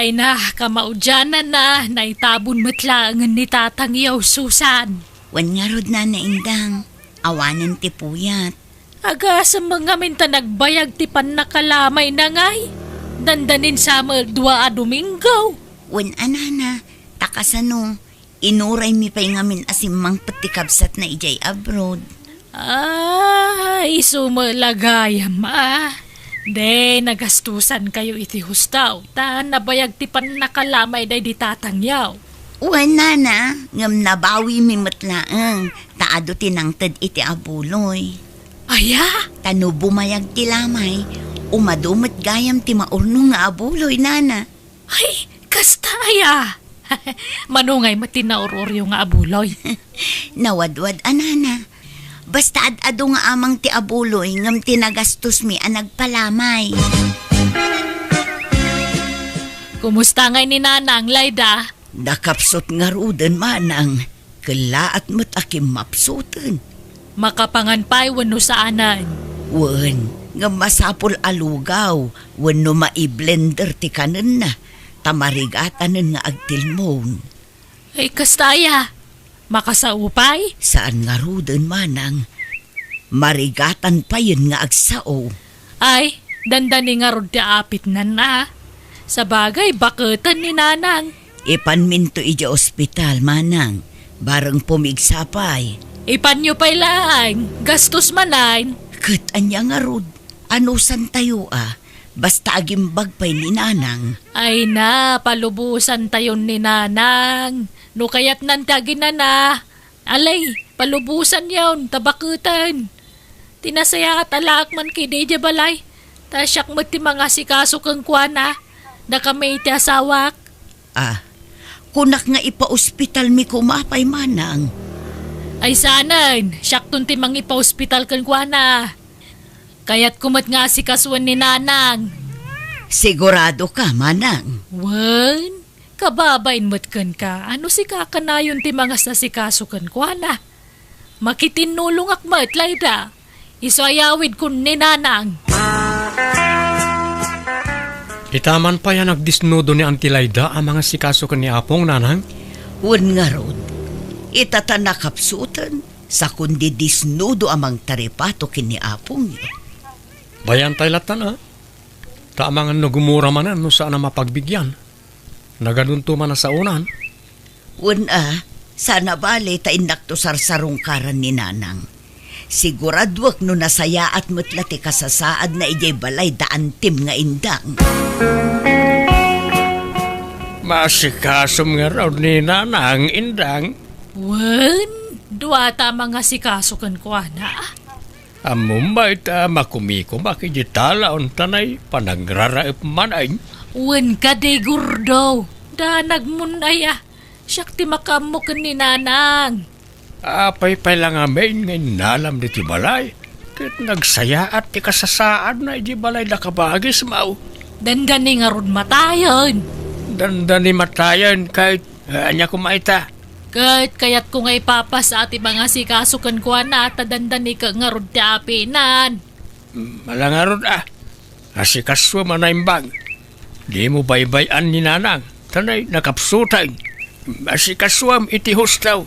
Ay na, kamaudyanan na, naitabon matlaangan ni Tatang Yaw Susan. Wan nga rod na naindang, awanan ti puyat. Aga sa mga minta nagbayag ti pan nakalamay na ngay. Dandanin sa dua a Domingo. Wan anana, takasano, inuray mi pa'y ngamin asimang patikabsat na ijay abroad. Ay, sumalagayam De, nagastusan kayo iti hustaw. Ta, nabayag ti pan nakalamay day di Tatang Yaw. Wan nana, ngam nabawi mi matlaang, taado tinangtad iti abuloy. Aya? Tano bumayag ti lamay, umadumat gayam ti maurno nga abuloy nana. Ay, kastaya. Manungay matinauroryo nga abuloy. Nawadwad anana. Basta ad-ado nga amang ti abuloy ngam tinagastos mi ang nagpalamay. Kumusta ngay ni Nanang, Layda? Nakapsot nga rudan manang, kala at matakim mapsutan. Makapanganpay wano saanan. Wan, nga masapol alugaw, wano maiblender ti kanan na, tamarigatanan nga agtilmon. Ay, kastaya. Makasaupay? Saan nga rudan manang, marigatan pa yun nga agsao. Ay, dandani nga rod ti apit na. Sa bagay, baketan ni Nanang. Ipanminto ija ospital manang, bareng pumigsapay. Ipanyo pa'y lang, gastos manain. Kat anya nga rod, anusan tayo basta agimbag pa'y ni Nanang. Ay na, palubusan tayon ni Nanang. No kayat nantagin na. Alay, palubusan yawn, tabakutan. Tinasaya at alaak man kay Deja Balay. Tasyak mo ti mga sikaso kang kuwana. Na kami iti asawak. Kunak nga ipa-ospital mi kumapay manang. Ay sanan, syaktun ti mang ipa-ospital kang kuwana. Kaya't kumat nga sikasuan ni Nanang. Sigurado ka manang. Wan? Kababain matkan ka, ano si kakanayon ti mga sasikaso kan kuana? Makitinulong akmat, Layda. Isoayawid kun ni Nanang. Itaman pa yan nagdisnudo ni Auntie Layda ang mga sikaso kan ni Apong, Nanang? Wan nga rod, itatanakapsutan sa kundi disnudo amang taripato kini Apong. Bayan tayo latan, Taamang nagumura man no saan na mapagbigyan. Nagadunto man na sa unan. Wan sana bale ta indakto sarsarong karan ni Nanang. Siguradwak no nasaya at mutlati kasasaad na ijay balay daan tim nga indang. Masikasom nga raw ni Nanang indang. Wan? Duwata mga sikaso kan kuana. Amumbay ta makumiko makijitala on tanay panagraraip man ay. Wan ka de gurdo. Danag munaya. Siyak ti makamok ni Nanang. Apay lang amin ngayon nalam di ti balay. Kahit nagsaya at ti kasasaan na di balay nakabagis mau. Dandani nga ron matayon. Dandani matayan kahit anya kumaita. Kahit kayat ko nga ipapas sa ati mga sikasukan ko na at dandani ka nga ron ti apinan. Malangarod Asikaswa manaimbang. Di mo baybayan ni Nanang. Tanay nakapsutan. Asikaswam iti hustaw.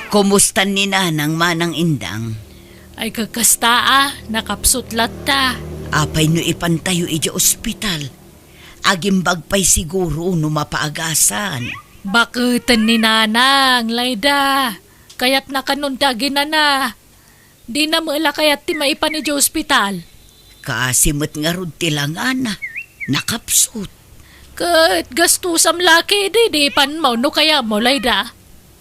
Kumusta ni Nanang manang indang? Ay kakasta nakapsutlat ta. Apay no ipantayo ija ospital. Agimbag pa'y siguro no mapaagasan. Bakutan ni Nanang, Layda. Kaya't nakanuntagin na. Di na mula kaya't ti maipan ni ospital. Kasimot nga rod tilangan nakapsut. Kat gastusam laki di pan mo no kaya mo, Layda.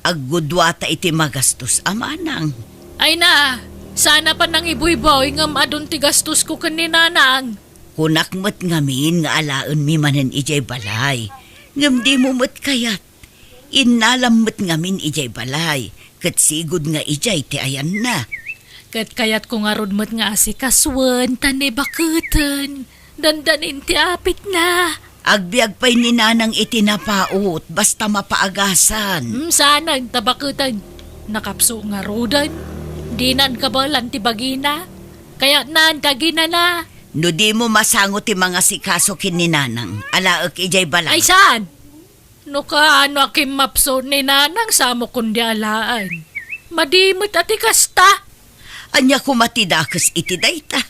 Aggudwata iti magastos amanang. Ay na, sana pa nang ibuy-boy ngam adun ti gastos ko kan ni Nanang. Kunak mo't ngamin nga alaon mi manan ijay balay. Ngam di mo mo't kayat. Inalam mo't ngamin ijay balay. Kat sigod nga ijay ti ayan na. Kat kayat ko nga rod mo't nga asikaswan, tani bakutan. Dandanin ti apit na. Agbiag pa'y ni Nanang itinapaot, basta mapaagasan. Sana tabakutan. Nakapso nga rodan. Di nan kabalan ti bagina. Kaya nan kagina na. No di mo masangot ti mga sikaso kin ni nanang, alaak ijay balay. Ay saan? No kaano aking mapso ni nanang samo kundi alaan. Madimot ati kasta. Anya kumatidakas iti dayta.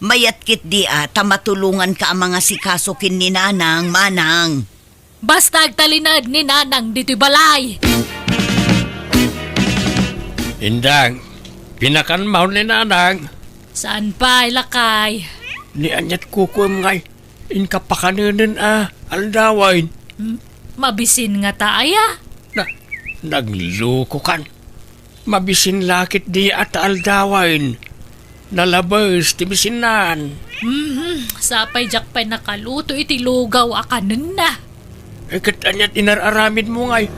Mayat kit di tamatulungan ka ang mga sikaso kin ni nanang, manang. Basta agtalinad ni nanang dito'y balay. Indang, pinakanmaw ni nanang. Saan pa, Lakay? Ni anyat kukum ngay. Inkapakanunan aldawain. Mabisin nga taaya. Nagloko kan. Mabisin lakit di at aldawain. Nalabas ti bisinan. Sapay jakpay nakaluto iti lugaw akanan na. Kat anyat inararamid mo ngay.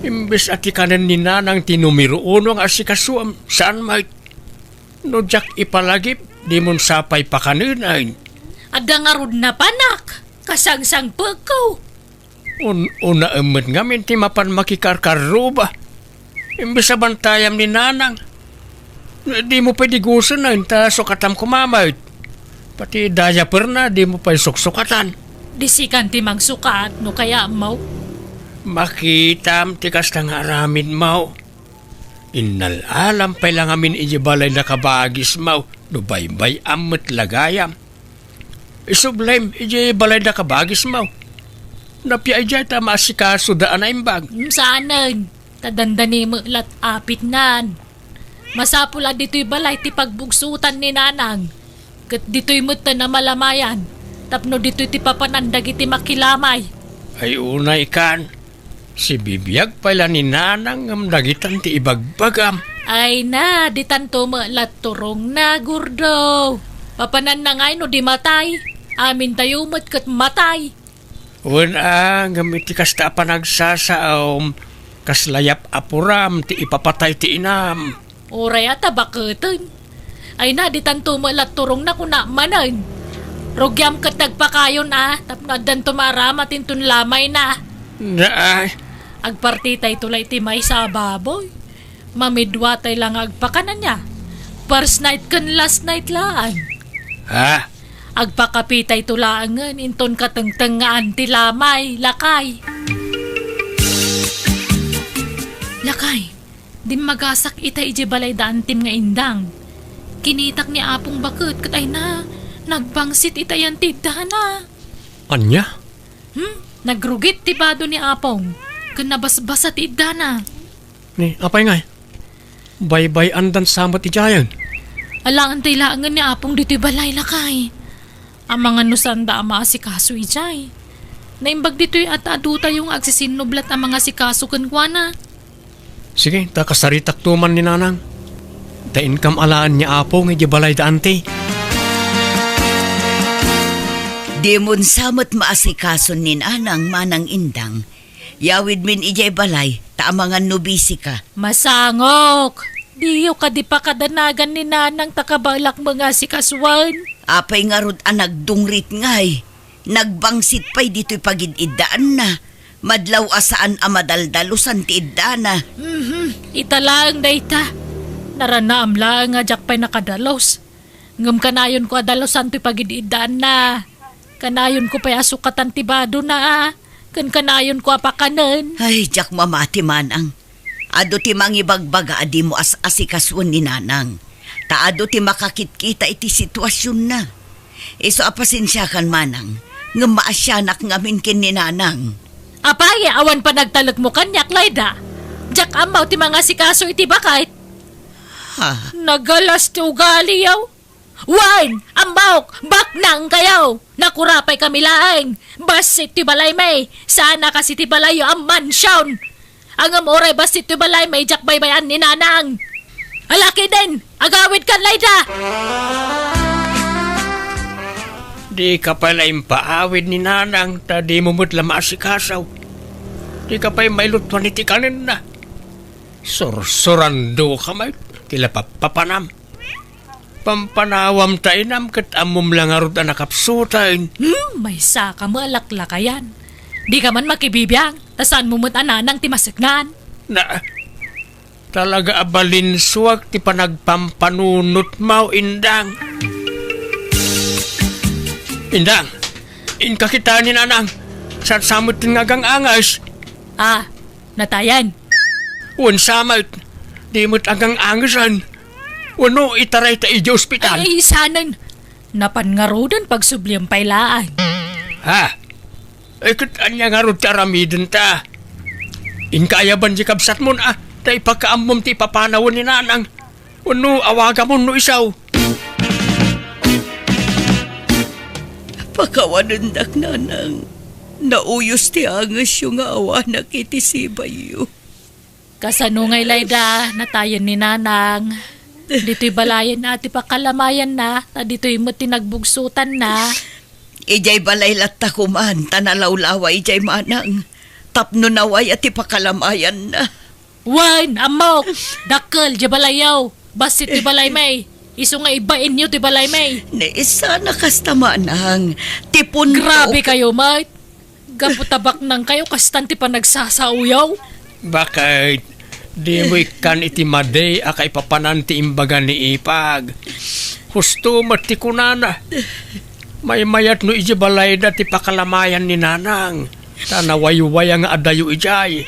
Imbes at ikanan ni nanang tinumiro uno ang asikasuam. Saan may no jak ipalagip, di mon sapay pakanunain. Ada nga rod na panak. Kasangsang pagkaw. Una emet ngamin ti mapan makikarkaruba. Imbes sa bantayam ni nanang. Di mo pwede gusto na ta sukatam kumamait. Pati daya perna, di mo pa suksukatan. Disikan ti mang sukat no kaya mau. Makitam ti kastang aramid mau. Inalalam pa lang amin ijibalay na kabagis mau. No baybay amet lagayam. Isublime ijibalay na kabagis mau. Napia ijay ta maasikaso daan na imbag. Saanan? Tadandani mo lat apit nan. Masapula dito'y balay ti pagbugsutan ni nanang. Kat dito'y mutta na malamayan. Tapno dito'y ti papanandag iti makilamay. Ay unay kan. Si bibiyag pala ni nanang ang dagitan ti ibagbagam. Ay na, di tanto mo lat turong na gurdo. Papanan na ngay no di matay. Amin tayo mo't kat matay. Una, gamit ti kasta panagsasaom. Kaslayap apuram ti ipapatay ti inam. Oray ata baketen. Ay na, di tanto mo lat turong na kuna manan. Rogyam kat nagpakayon tapno dan tumaramatin tun lamay na. Naay, Agpartitay tulay ti may sa baboy. Mamidwatay lang agpakanan niya. First night kan last night lang. ha? Agpakapitay tulaangan inton katengtengaan ti lamay, Lakay. Lakay, di magasak itay iji balay daan tim nga indang. Kinitak ni apong bakit katay na. Nagbangsit itayan tidda na. Anya? Nagrugit ti bado ni apong. Kanabasbasa tidda na. Ni, apay ngay? Baybay andan sama ti jayan. Alangan tayo laangan ni apong dito'y balay, Lakay. Ang mga nusanda ang mga sikaso ijay. Naimbag dito'y at aduta yung agsisinublat ang mga sikaso kankwana. Sige, ta kasaritak tuman ni nanang. Ta income alaan niya apo nga di balay daante. Di mon samot maasikason ni nanang manang indang. Yawid min ijay balay, taamangan nubisi ka. Masangok! Diyo ka di pa kadanagan ni nanang takabalak mga sikaswan. Apay nga rod nagdungrit ngay. Nagbangsit pa'y dito'y pagididaan na. Madlaw asaan amadaldalusan ti iddana. Italang dayta. Naranaam lang nga jak pa'y nakadalos. Ngam kanayon ko adalosan to'y pagididaan na. Kanayon ko pa'y asukatan tibado na. Kan kanayon ko apakanan. Ay, jak mamati manang. Ado ti mangibagbaga adi mo asikaswan ni nanang. Taado ti makakitkita iti sitwasyon na. Iso apasensyakan manang. Nga maasyanak ngamin kin ni nanang. Apay, awan pa nagtalag mo kanyak, Layda. Jak amaw ti mga sikaso iti bakit. Ha? Nagalas ti ugali yaw. Wine! Ambawk! Baknang kayaw! Nakurapay kami laeng! Basit ti balay may! Sana kasi ti balayo ang mansyon! Ang amoray basit ti balay may jak baybayan ni nanang! Alaki din! Agawid kan, Layda! Di ka pala impaawid ni nanang ta di mo mo't lamasikasaw. Di ka pa'y mailutwan iti kanin na. Sursurando ka may tila papanam. Pampanawam ta inam kat amom lang arod na nakapsutain. May saka mo alaklakayan. Di ka man makibibiyang, tasan mo mo't ananang timasignan. Na, talaga abalinswag ti panagpampanunot mau indang. Indang, inkakita ni nanang. Sa samot nga gang angas. Ah, natayan. Wan samot. Di mo't agang angasan. Wano itaray ta iji ospital. Ay, sanan. Napangarudan pagsubliyang pailaan. Ha? Ikot anya nga rod taramidin ta. Inkayaban di kabsat mo na. Ta ipakaamom ti papanawon ni nanang. Wano awaga mo no isaw. Pakawanundak nanang. Nauyos ti angas yung awa na kitisibay yu. Kasano ngay layda, natayan ni nanang. Dito'y balayan na ati pakalamayan na, ta dito'y mo tinagbugsutan na. Ijay balay latta kuman, tanalawlawa ijay manang. Tapno naway at ipakalamayan na. Wan, amok, dakkel, di balayaw. Basit ti balay may. Iso nga ibain niyo ti balay may. Naisa na kasta manang. Tipon Grabe kayo, mate. Gaputabak nang kayo, kastanti pa nagsasauyaw. Bakit? Di mo ikan iti maday akay papananti imbaga ni ipag. Husto matikunana. May mayat no iji balay da ti pakalamayan ni nanang. Tanaway-way ang adayo ijay.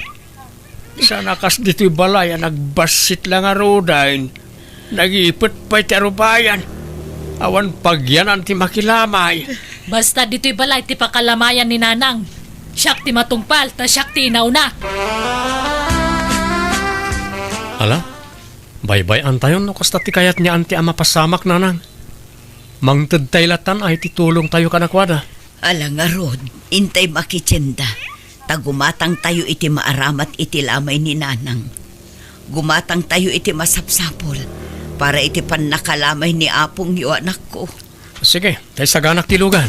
Sana kas dito'y balay nagbasit lang arodain. Nag-ipot pa'y tarubayan. Awan pagyanan ti makilamay. Basta dito'y balay ti pakalamayan ni nanang. Siyak ti matungpal, ta siyak ti inauna. Ala, baybay antayon no kasta ti kayat niya anti ama pasamak nanang. Mangted taylatan ay titulong tayo kanakwada. Alang nga rod, intay makitsenda. Tagumatang tayo iti maaramat iti lamay ni nanang. Gumatang tayo iti masapsapol para iti panakalamay ni apong yu anak ko. Sige, tayo saganak tilugan.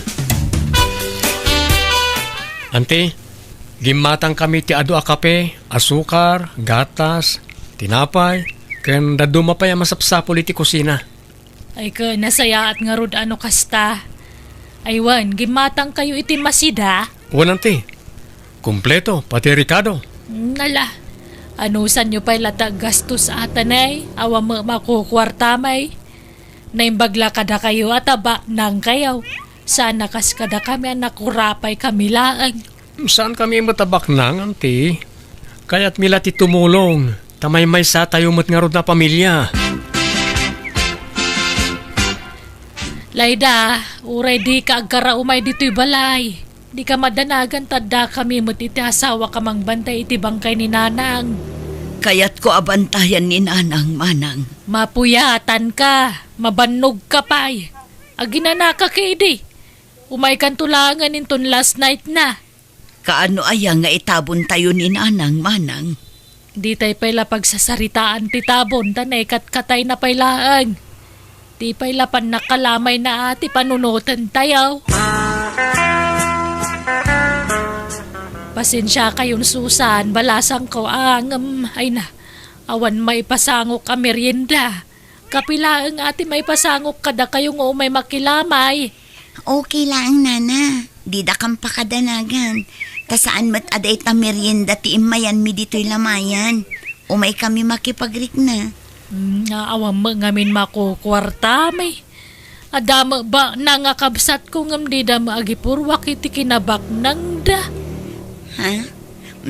Ante, gimatang kami ti adu a kape, asukar, gatas, tinapay, ken daduma pa yung masapsapol iti kusina. Ay ka, nasaya at nga rod ano kasta. Aywan, gimatang kayo iti masida. Ante, kumpleto, pati Ricardo. Nala, anusan nyo pa'y latag gastos atanay, awa mo makukwartamay. Naimbagla kada kayo at aba nang kayaw. Sana kas kada kami ang nakurapay kami laang. Saan kami matabak nang, ante? Kaya't mila ti tumulong. Tamay may sa tayo mat nga rod na pamilya. Layda, uray di ka agkara umay dito'y balay. Di ka madanagan tadda kami mo't iti asawa kamang bantay iti bangkay ni nanang. Kaya't ko abantayan ni nanang manang. Mapuyatan ka, mabannog ka pa'y. Aginana ka kidi. Umay kan tulangan inton last night na. Kaano aya nga itabon tayo ni nanang manang? Di tay payla pagsasaritaan ti tabon tanay katay na paylaan. Di paylapan nakalamay na ati panunutan tayaw. Pasensya kayon Susan, balasang ko ay na. Awan may pasangok ka merienda. Kapilaang ati may pasangok kada kayong may makilamay. Okay lang, nana. Di da kang pakadanagan. Tasaan mat aday ta merienda ti imayan mi dito'y lamayan. Umay kami makipagrik na. Awam mo ngamin makukwarta may. Adama ba nangakabsat ko ngam di da maagipurwak iti kinabak nang da. Ha?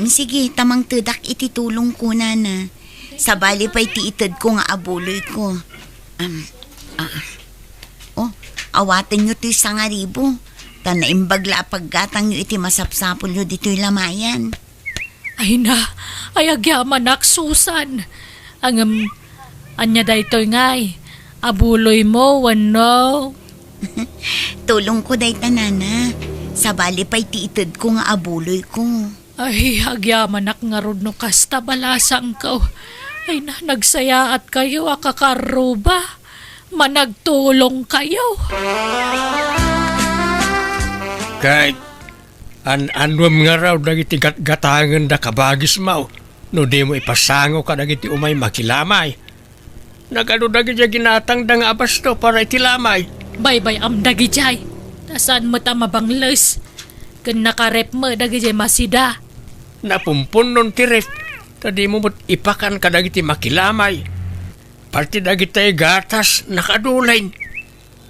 Sige, tamang tudak ititulong ko, nana. Sabali pa'y tiitad ko nga abuloy ko. Awatin nyo to'y sangaribo. Tanaimbagla paggatang nyo iti masapsapol nyo dito'y lamayan. Ay na, ay agyaman ak Susan. Anya daytoy ngay. Abuloy mo, wano. Tulong ko day tanana. Sabali pa'y tiitad ko nga abuloy ko. Ay, agyaman ak nga rod no kasta balasang ko. Ay na, nagsaya at kayo akakaruba. Managtulong kayo. Kahit anwam nga raw dagiti gatangan da kabagis mo. No di mo ipasango ka dagiti umay makilamay. Nagano dagiti ginatang da nga abasto para itilamay. Bye-bye am dagijay. Tasan mo ta mabangles. Kan nakarep mo dagijay masida. Napumpun nun tiret. Tadi mo mo't ipakan ka dagiti makilamay. Parti dagiti gatas nakadulain.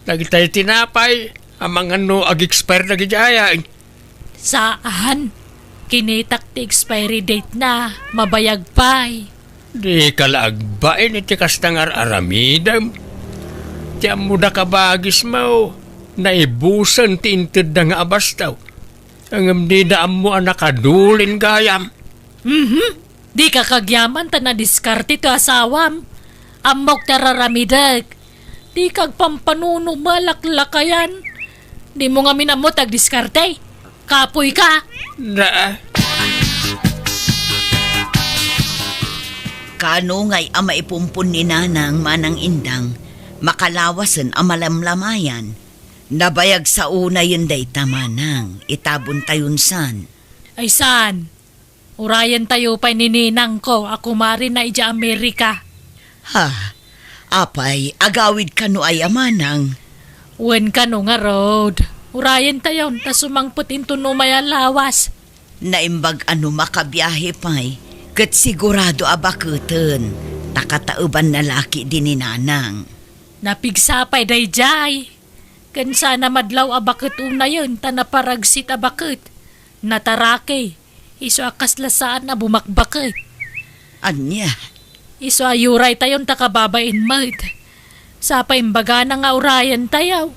Dagiti tinapay Amang ano ag-expire na gijaya. Saan? Kinitak ti expiry date na. Mabayag pa'y. Di kalaagbain iti kastangar aramidam. Tiyan mo da kabagis mo. Naibusan ti inted da nga abastaw. Ang di daan mo ang nakadulin gayam. Di ka kagyaman ta na diskarte to asawam. Amok tararamidag. Di kag pampanuno malaklakayan. Di mo nga minamot ag diskarte. Kapoy ka. Na, Kano ngay ama ipumpun ni nanang manang indang, makalawasan ang malamlamayan. Nabayag sa una yun day tamanang, itabon tayon san. Ay san? Urayan tayo pa nininang ko. Ako mari na ija Amerika. Ha, apay, agawid ka no ay amanang. Wen ka no nga road. Urayan tayo. Ta sumangput into no maya lawas. Naimbag ano makabiyahe pa'y, kat sigurado abakutan, takatauban na laki din ni nanang. Napigsapay dayjay. Kan sana madlaw abakit una yun. Ta naparagsit abakit. Natarake. Iso akas lasaan na bumakbakit. Anya, Iso ayuray tayon takababain mat. Sa paimbaga na nga urayan tayo.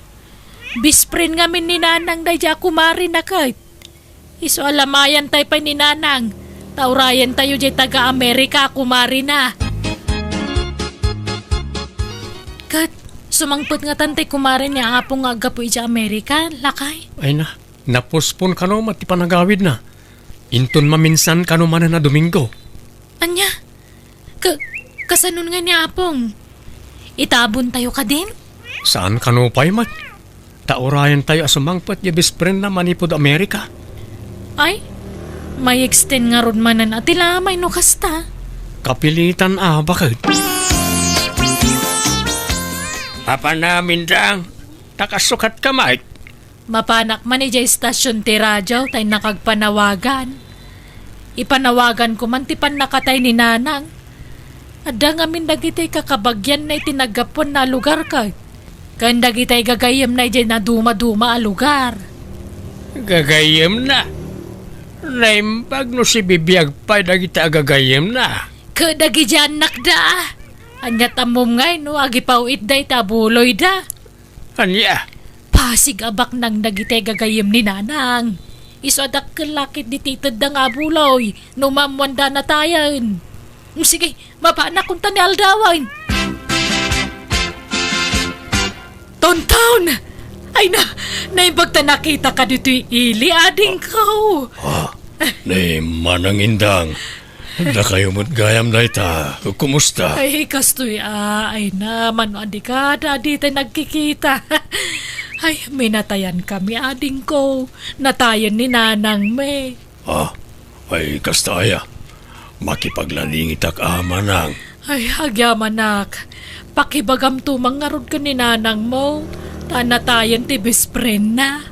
Bisprin nga min ni nanang dayja kumari na kat. Iso alamayan tayo pa ni nanang. Taurayan tayo jay taga-Amerika kumari na. Kat, sumangput nga tantay kumari niya apong aga po ija Amerika, lakay. Ay na, napospon ka no, mati panagawid na. Inton maminsan ka no man na Domingo. Anya, kasanon nga niya apong. Itabon tayo ka din? Saan ka no pa'y mat? Taurayan tayo asumangpat ya bispren na manipod Amerika. Ay, may extend nga ron manan at ilamay no kasta. Kapilitan bakit? papa namin dang, takasukat ka Mike. Mapanak man ija istasyon ti radyo tay nakagpanawagan. Ipanawagan ko man ti pan nakatay ni nanang. Adda nga min dagitay kakabagyan na itinagapon na lugar ka. Kan dagitay gagayam na ija na duma-duma a lugar. Gagayem na. Naimbag no si bibiyag pa dagita agagayem na. Kadagi dyan nakda. Anya tamom ngay no agipawit day tabuloy da. Anya, Pasig abak nang dagitay gagayam ni nanang. Iso adak kalakit di titad da nga buloy. No mamwanda na tayan. Sige, mapanak kung tani aldawan. Tonton! Ay na, naibag ta nakita ka dito ili ading ko. ni manang indang. Da kayo mo't gayam na ita. Kumusta? Ay, kastoy ay naman adi ka, dadi tayo nagkikita. Ay, may natayan kami ading ko. Natayan ni nanang me. Ay kastaya. Makipaglalingit ak amanang. Ay, agyamanak. Pakibagam tumang ngarod ka ni nanang mo. Tanatayan ti bespren na.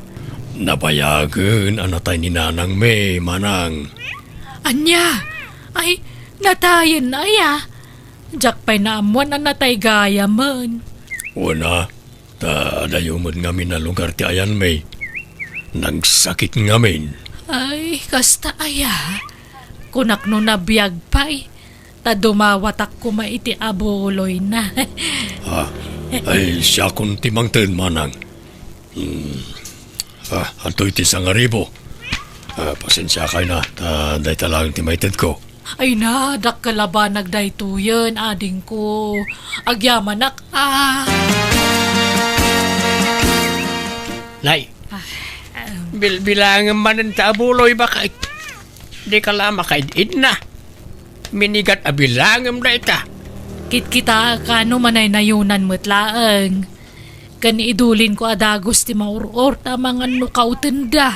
Nabayagan anatay ni nanang me, manang. Anya, ay, natayan na ya. Diyak pa'y naamuan na natay gaya man. Una, dayo mo't ngamin na lugar ti ayan me. Nagsakit ngamin. Ay, kasta aya. Kunak no nabiyag pa'y. Ta dumawatak ko maiti abuloy na. Ay siya kung timangten manang. Antoy ti sangaribo. Pasensya kay na. Day talang timaited ko. Ay na, dakkalaban nagdaytuyan, ading ko. Agyamanak, Nay, bilbilangan man ta abuloy baka di ka lama kaidid na. Minigat abilangam na ita. Kit-kita ka no manay nayunan mo't laang. Kani idulin ko adagos ti mauror tamang ano kautenda.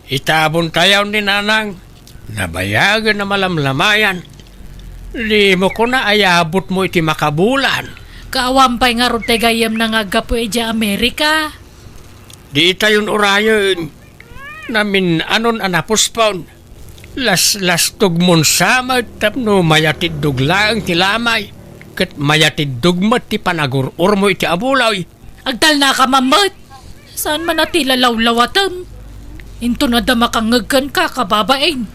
Itabon tayaw ni nanang. Nabayagan na malamlamayan. Di mo ko na ayabot mo iti makabulan. Kaawampay nga ron gayam na nga gapo eja Amerika. Di tayon urayon. Namin anon anapospon. Las tugmon samad tapno mayatid duglaang ti lamay. Kat mayatid dugmat ti panagurur mo iti abulaw. Agdal na ka mamot. Saan man natila lawlawatan? Into na damakangagkan ka, kababain.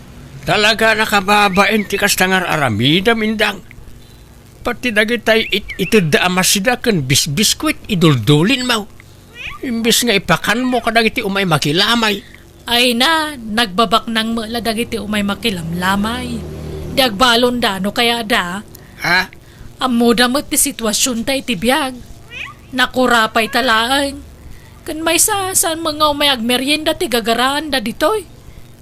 Talaga nakababain ti kastangar aramida mindang. Pati dagitay itida amasida kan bisbiskwit iduldulin mau. Imbis nga ipakan mo kadagiti umay makilamay. Ay na, nagbabak ng mula dagiti umay makilamlamay. Diagbalon da, no kaya da. Ha? Amo damot ti sitwasyon tay tibiyag. Nakurapay talaan. Kan may saan mga umay agmeryenda ti gagaraan da ditoy.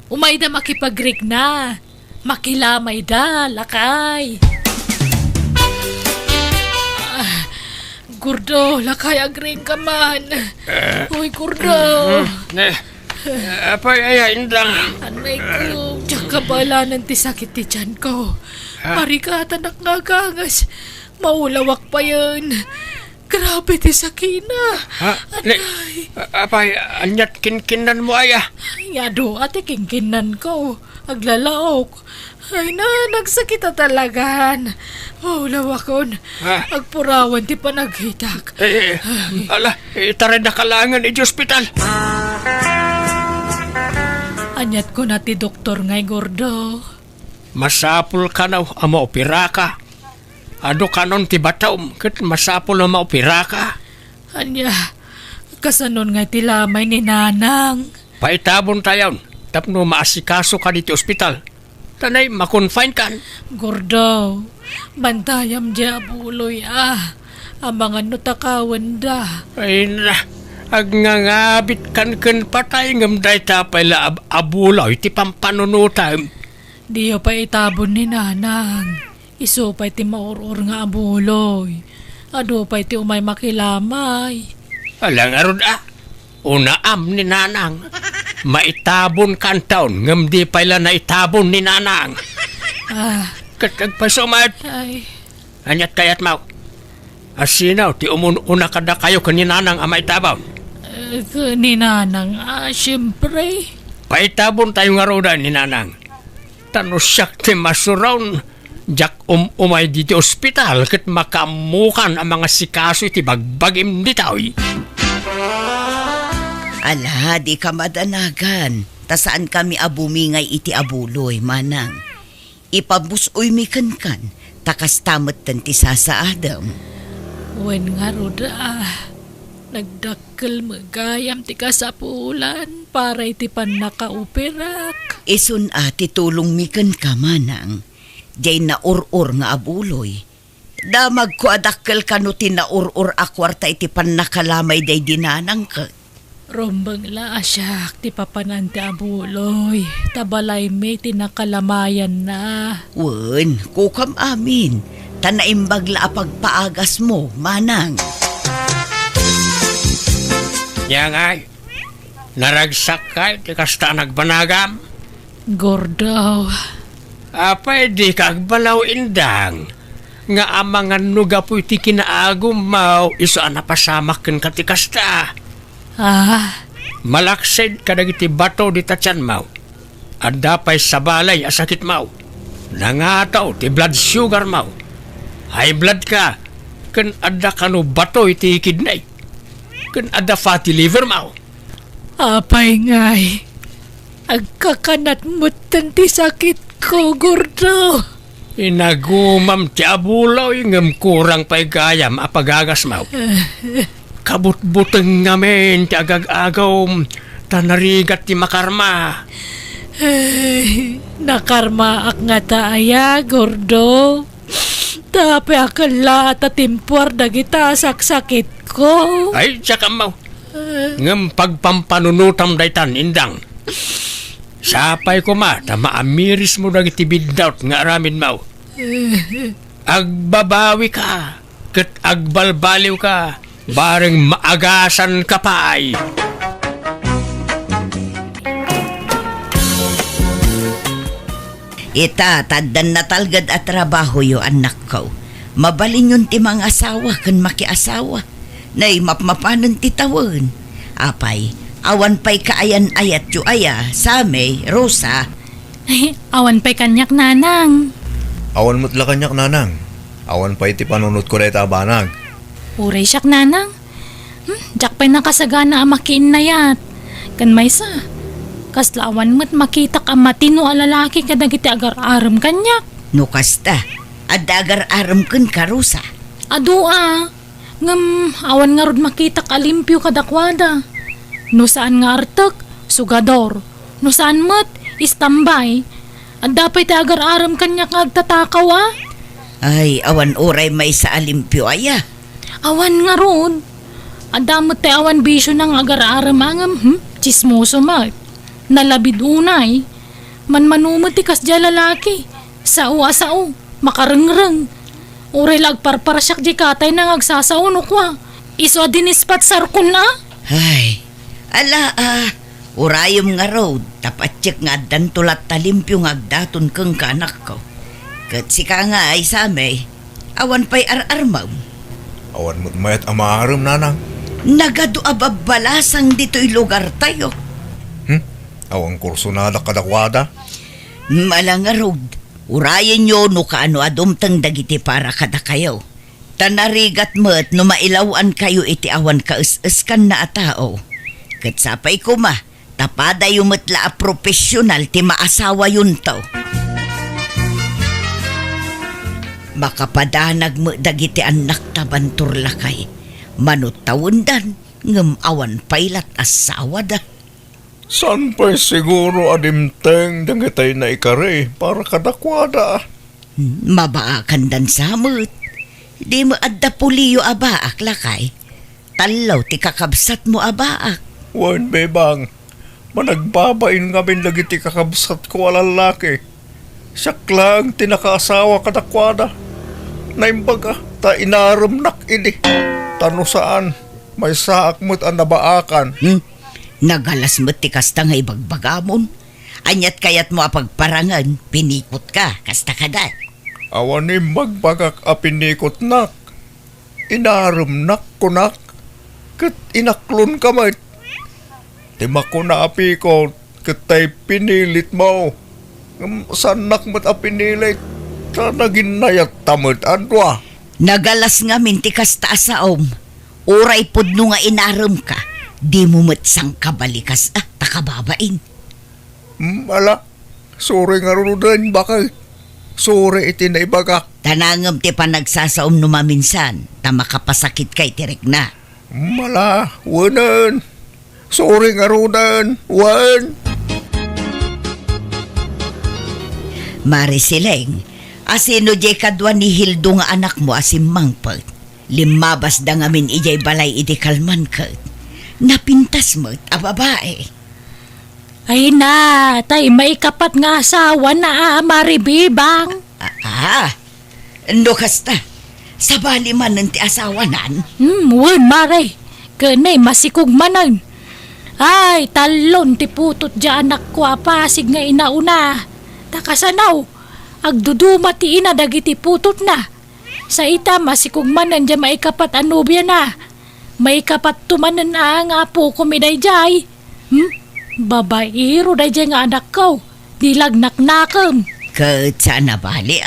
Umay da makipagrig na. Makilamay da, lakay. Gordo, lakay agring ka man. Uy, Gordo. Apay ay indang. Anay ko, tsaka bala ng tisakit ti tiyan ko. Marikata nakagangas. Maulawak pa yan. Grabe ti sakina. Ha? Apay, anyat kinkinan mo aya. Yado, ate kingkinan ko. Aglalaok. Ay na, nagsakita talagan. Maulawakon. Agpurawan ti panaghitak. Itaray na kalangan iti ospital. Anyat ko na ti doktor ngay, Gordo. Masapul ka na maopira ka. Ado kanon ti bataom, kat masapul na maopira ka. Anya, kasanon nga ti lamay ni Nanang. Paitabon tayon, tapno maasikaso ka dito ospital. Tanay, makonfine kan. Gordo, bantayam di abuloy Ang mga nutakawan da. Ay na, agngangabit kan patay ngam day tapay la abulaw, iti pampanunutam. Diyo pa itabon ni Nanang. Iso pa iti maurur nga abuloy. Ado pa iti umay makilamay. Alang arod unaam ni Nanang. Maitabon kan taon, ngam di pala na itabon ni Nanang. Kagpasumat. Ay, Anyat kayat mau. Asinaw, ti una kada kayo kaninanang amay tabaw. ni Nanang, siyempre. Paitabon tayo nga roda ni Nanang. Tanusyak ti masuraw, jak umay dito ospital, kat makamukan ang mga sikaso iti bagbagim ditaw. Ala, di ka madanagan. Ta saan kami abumingay iti abuloy, Manang. Ipabusoy mi kan, takas tamat ti sasaadam. Wen nga roda, nagdakkel magayam ti kasapulan para iti pan nakauperak. Isun titulong mi kan ka, Manang. Diyay na or nga abuloy. Damag ko adakkel kano tinaur-ur akwarta iti pan nakalamay day dinanang ka. Rombang la asyak ti papanan ti abuloy. Tabalay may tinakalamayan na. Wen, kukam amin. Tanaimbag la pagpaagas mo, Manang. Yang ay, naragsak kay, ti kasta nagbanagam. Gordo, Apay di kagbalaw indang. Nga amangan nuga po iti kinaagum mau, iso anapasamak ken kati kasta. Malaksid kadagiti bato di tatyan mau. Adda pa'y sabalay asakit mau. Nangataw ti blood sugar mau. High blood ka. Ken adda kanu bato iti kidney. Ken adda fatty liver mau. apay ngay. Agkakanat mo ti sakit ko, Gordo. Inagumam ti abulaw ingem kurang pa'y gayam apagagas mau. Kabut-buteng ngamin ti agag-agaw tanarigat ti makarma. Nakarma ak nga taaya, Gordo. Tapi akala at timpuar dagita saksakit ko. Ay, tsaka mau. Ngem pagpampanunutam daytan indang. Sapay ko maamiris mo dagiti biddaut nga aramin mau. Agbabawi ka, ket agbalbaliw ka. Bareng maagasan ka pa ay. Ita, taddan na talgad at trabaho yo anak ko. Mabalin yun ti mga asawa kan makiasawa. Nay mapmapanan ti tawon. Apay, awan pa'y kaayan ayat yu aya, Same, Rosa. Ay, awan pa'y kanyak Nanang. Awan mo't la kanyak, Nanang. Awan pa iti panunot ko na itabanag. Uray siyak Nanang. Jak pa'y nakasagana ang makiin na yat. Kan may sa. Kaslawan mo't makita ka matino a lalaki kadagiti agar-aram kanyak. No kasta, adagar aram kun karusa. Ado ngam awan nga rod makita ka limpyo kadakwada. No saan nga artek, sugador. No saan mo't, istambay. At dapat agar-aram kanyak agtatakaw Ay, awan oray may sa alimpyo aya. Awan nga rod. Adamot te awan bisyo ng agar-aram angam, chismoso mat. Nalabid unay. Manmanumot tikas dya lalaki. Sao, makarengreng. Uray lagparparasyak di katay nang agsasaunok wa. Iso dinispat sarkon na. Ay, ala urayom nga road, tapatsik nga dan tulat talimpyo nga agdaton keng kanak ko. Kat sika nga ay samay, awan pa'y ar-armaw. Awan mo't mayat amaram, nanang. Nagado ababalasang dito'y lugar tayo. Awan kurso na kadakwada. Malang nga road, urayan nyo no kaano adumtang dagiti para kada kayo. Tanarigat mo't no mailawan kayo iti awan kaus-uskan na atao. Kat sapay ko tapada yung matla a profesional ti maasawa yun to. Makapadanag mo dagiti anak tabantur lakay. Manot tawundan, ngem awan pailat asawa da. San pa'y siguro adimteng dangitay na ikari para kadakwada. Mabaakan dan samot. Di mo adda puliyo abaak lakay. Talaw ti kakabsat mo abaak. Wan bebang, managbabain ngamin lagi ti kakabsat ko alalaki. Siyak lang tinakaasawa kadakwada. Naimbaga, ta inaram nak ini. Tano saan, may saak mo't ang nabaakan. Nagalas mo ti kasta nga ibagbagamon. Anyat kayat mo apagparangan, pinikot ka, kasta kada. Awanim magbagak apinikot nak. Inaram nak kunak. Kat inaklon ka mat. Tima ko na api ko, katay pinilit mo. Sanak mo't apinilit. Ta naging nayat tamad adwa. Nagalas nga minti kasta asaom. Uray pod no nga inaram ka. Di mo matsang kabalikas takababain. Ala, sore nga rudan bakay. Sore iti na ibagak. Tanangam ti panagsasaom no maminsan, ta makapasakit kay tirek na. Mala, wanan. Sore nga rudan, wan. Marisileng, asino jay kadwa ni Hildo nga anak mo asim mangpag. Limabas da ngamin ijay balay iti kalman ka. Napintas mo't a babae. Ay na, tay may kapat nga asawa na maribibang. No kasta, sabali man ng ti asawa nan. Wan mare, kanay masikog manan. Ay, talon ti putot dya anak ko apasig nga inauna. Takasanaw, agduduma ti ina dagiti putot na. Sa ita masikog manan dya maikapat anubya na. Maikapat tumanan ang apo ko miday jay. Babaero day dyan nga anak ko. Dilagnak nakam. Kat saan na bali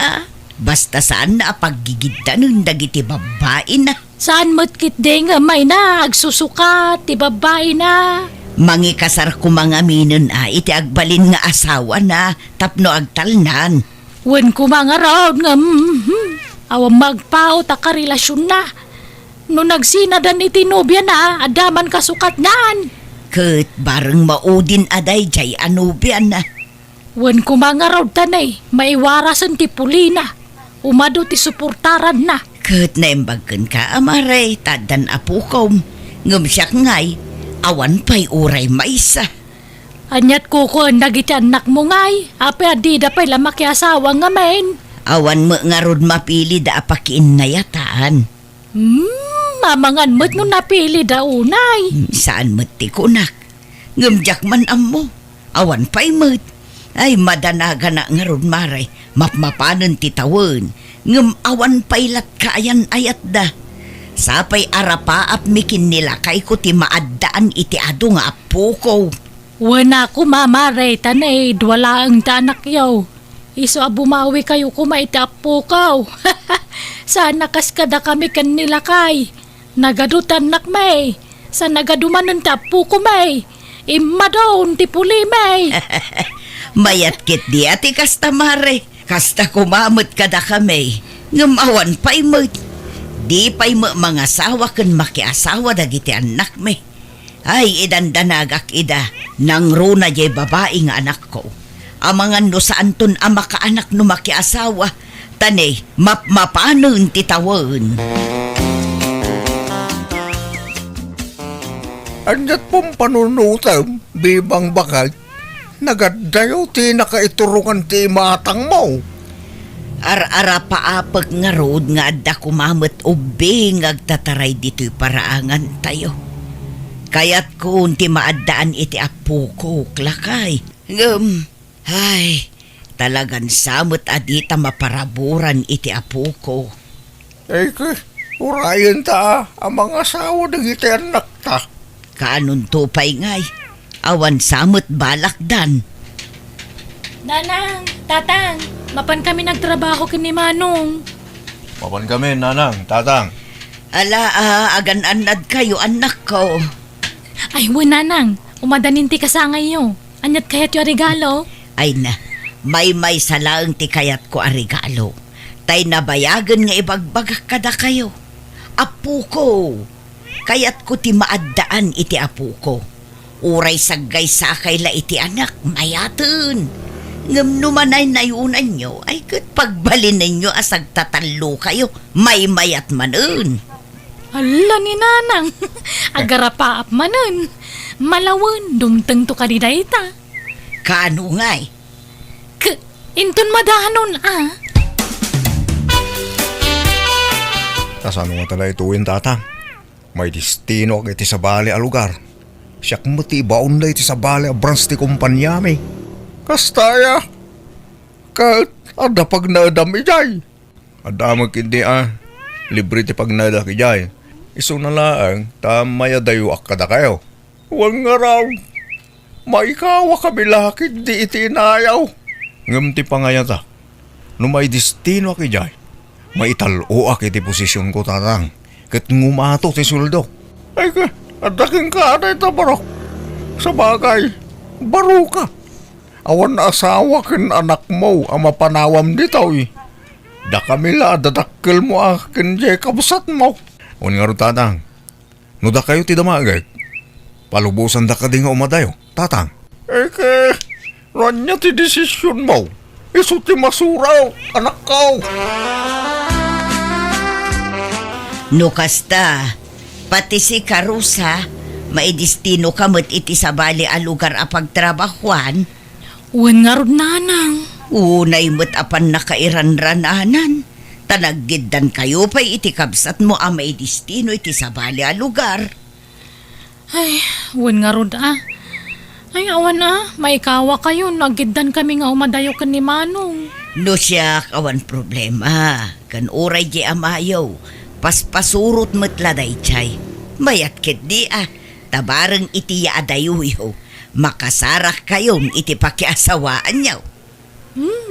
Basta saan na paggigiddan ng dagiti babae na. Saan mo't day nga may na agsusuka ti babae na. Mangikasar ko mga minon iti agbalin nga asawa na tapno agtalnan. Wen ko mga raw nga awang magpao ta karelasyon na. No nagsinadan iti nobya na adaman kasukat naan. Kat bareng maudin aday jay anubyan na. Wen ko mga raw tanay maiwarasan ti pulina. Umado ti suportaran na. Kat naimbagkan ka amaray tadan apukom. Ngumsyak ngay, awan pa'y uray maisa. Anyat ko nagiti anak mo ngay. Ape adida pa'y lamaki asawa nga men. Awan mo nga rod mapili da apakiin na yataan. Mamangan mo't no napili da unay. Saan mo't ti kunak? Ngumjak man amo. Awan pa'y mo't. Ay madanaga na nga rod maray. Mapmapanan ti tawon. Ngum awan pa'y lat kaayan ayat da. Sapay arapa ap mikin nila kay ko ti maaddaan iti ado nga apo ko. Wana ko mamaray tanay dwala ang tanak yaw. Iso bumawi kayo kumaitapo kaw. Sana kas kada kami kanila kay. Nagadutan nak may. Sa nagadumanan ta po ko may. Imadon ti puli may. Mayat kit di ati kasta mare. Kasta kumamot kada kami. Ngamawan pa'y mo. Di pa'y mo mga asawa kan makiasawa dagiti anak me. Ay idandanagak ida. Nang runa jay babae nga anak ko. Amangan no saan ton ama ka anak no makiasawa. Tane, mapanon titawan. Anyat pong panunutam, bibang bakal. Nagadayo ti nakaiturungan ti matang mo. Ar-ara paapag nga road nga adda kumamot ubing agtataray dito'y paraangan tayo. Kaya't kung ti maaddaan iti apo ko, klakay. Ay, talagan samot adita maparaburan iti apo ko. Urayan ta, ang mga asawa ng iti anak ta. Kaanon tupay ngay, awan samot balakdan. Nanang, tatang, mapan kami nagtrabaho kini Manong. Papan kami, nanang, tatang. Ala, agan-anad kayo, anak ko. Ay, nanang, umadanin ti kasangay yo. Anyat kayat yo regalo. Ay na, may salaang ti kayat ko a regalo. Tay nabayagan nga ibagbagak kada kayo. Apo ko, kayat ko ti maaddaan iti apo ko. Uray saggay sakay la iti anak, mayatun. Ngam numanay nayunan nyo, ay kat pagbalin ninyo asag tatalo kayo, may mayat manun. Hala ni nanang, agarapaap manun. Malawan, dumteng to kadidayta. Kano ngay? Inton madahanon Kasano nga tala ituwin, tatang? May destino iti sa bali a lugar. Siyak mo ti baon na iti sa bali a branch ti kumpanyami. Kastaya, kat ada pag naadam ijay. Ada magkindi libre ti pag naada kijay. Iso na laang, tamaya dayo akada kayo. Huwag nga raw, maikawa kami lakid di iti inayaw. Ngam ti pangayata, no may destino kijay. Maitalo ak iti posisyon ko, tatang. Kat ngumato ti suldo. Ay ka, adaking ka na ito barok. Sa bagay, baro ka. Awan na asawa kin anak mo ang mapanawam dito Da kami la dadakkel mo akin jay kabusat mo. Un nga ro, tatang. No da kayo ti damagay. Palubusan da ka di nga umadayo, tatang. Ke, ranya ti desisyon mo. Isu ti masuraw, anak ko. No kasta, pati si Karusa, maidistino kamot iti sa bali a lugar a pagtrabahuan. Uwan nga rod nanang. Unay mo't apan nakairanrananan. Tanagdiddan kayo pa'y iti kabsat mo a maidistino iti sa bali a lugar. Ay, uwan nga rod Ay, awan maikawa kayo. Nagiddan kami nga umadayo kan ni Manong. No siya awan problema. Kan oray di amayaw. Paspasurot mo't laday chay. Mayat kit di tabarang iti yaadayuyo. Makasarak kayong iti pakiasawaan niyaw.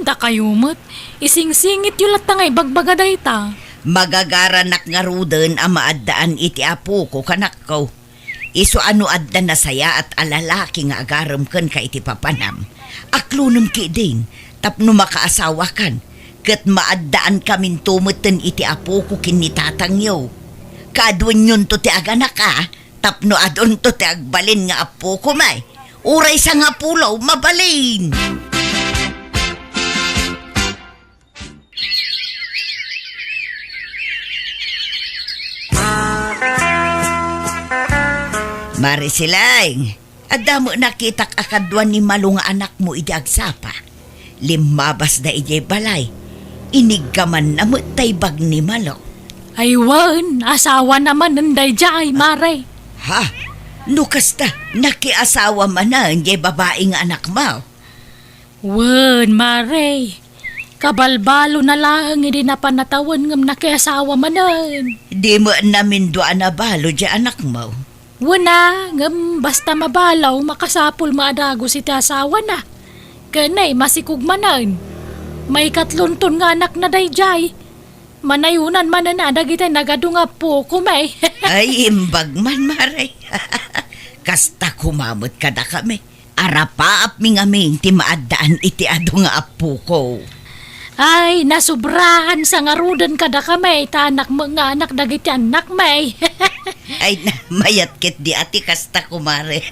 Da kayo mo't. Ising-singit yung latangay bagbagaday ta. Magagaranak nga ruden ang maaddaan iti apo ko kanak ko. Iso ano adda na saya at alalaki nga agaram kan ka iti papanam. Aklunum ki din, tapno makaasawa kan. Kat maaddaan kamin tumutin iti apo ko kinitatang yaw. Kadwan yun to ti aganak tapno adon to ti agbalin nga apo ko may. Uray sa nga pulaw, mabalin! Marisilang, adamo nakitak akadwan ni malunga anak mo iti agsapa. Limabas da ijay balay. Iniggaman na mo taybag ni Malo. Ay, wan. Asawa naman nanday jay, mare. Ha? Nukasta, nakiasawa man na ijay babaeng anak mo. Wan, mare. Kabalbalo na lang hindi na panatawan ngam nakiasawa manan. Di mo namin doan na balo ijay anak mo. Wana, ngam basta mabalaw makasapul maadago si asawa na. Kanay masikog manan. May katlunton nga anak na dayjay. Manayunan man na dagiti nagadunga po kumay. Ay, imbag man, maray. Kasta kumamot kada kami. Arapaap mi ngaming ti maadaan iti adu nga apo ko. Ay, nasubrahan sa ngarudan kada kamay. Tanak mga anak dagiti anak may. Ay na, mayat kit di ati kasta kumare.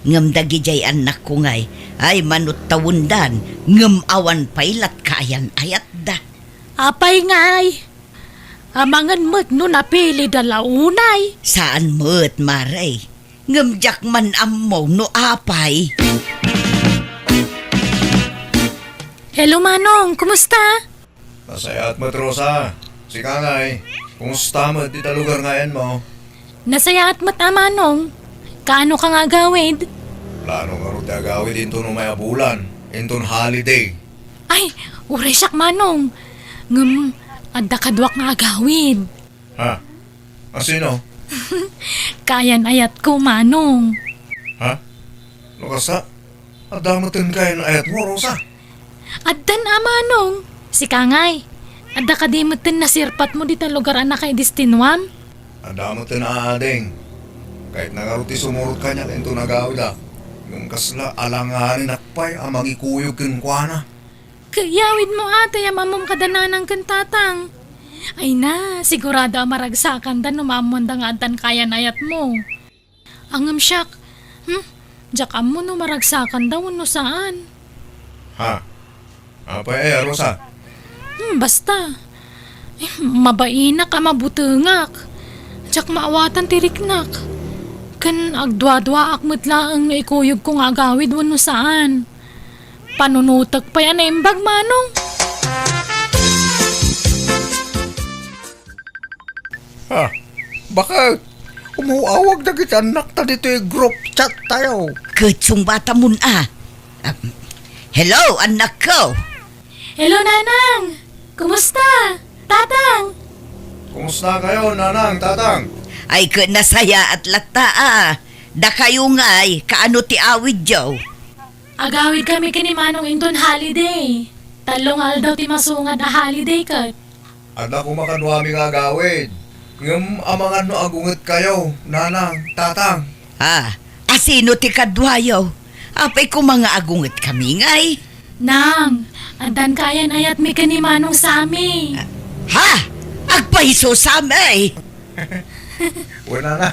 Ngam dagi jay anak ko ngay. Ay manut tawundan. Ngam awan pailat kayan ayat da. Apay ngay. Amangan mo't no napili dalaunay. Saan mo't maray? Ngam jak man ammo no apay. Hello Manong, kumusta? Masaya at matrosa. Si Kangay, kumusta mo dito lugar ngayon mo? Nasaya at mata Manong. Kaano ka nga gawid? Plano nga rin agawid into no may abulan. Into holiday. Ay, uray siyak Manong. Ngam, adda kadwak nga agawid. Ha? Sino? Kayan ayat ko Manong. Ha? Lukasa? Adamatin kayo ng ayat mo, Rosa. Addan Manong. Si Kangay. Adda kadimutin na sirpat mo dito lugar anak kay Distinwam. Adamatin na ading. Kahit nagaruti sumurot ka niya, into nagawid ah. Yung kasla alanganin akpay amang ikuyog kinkwana. Kayawid mo ate, mamam kadananang kantatang. Ay na, sigurado maragsakan dan numamon da nga adan kayan ayat mo. Angam siyak. Jakam mo no maragsakan daw no saan. Ha? Apa Rosa? Basta. Mabaina ka mabutungak. Jak maawatan tiriknak. Kan agdwa-dwa akmet laang na ikuyog kong agawid no saan. Panunutag pa yan imbag Manong. Ha? Bakit? Umuawag na kita anak ta dito yung group chat tayo. Kutsong bata mun ah. Hello, anak ko. Hello Nanang! Kumusta? Tatang! Kumusta kayo, nanang, tatang? Ay nasaya at lata ah. Da kayo ngay, kaano ti awid jaw. Agawid kami kini Manong Indon holiday. Talong aldaw ti masungad na holiday kat. Ada ko makanwami nga gawid. Ngam amangan no agunget kayo, nanang, tatang. Asino ti kadwayaw? Apay ko mga agunget kami ngay. Nang, adan kayan ayat mi kini Manong Sami. Ha? Agpaiso sa may. Wala na.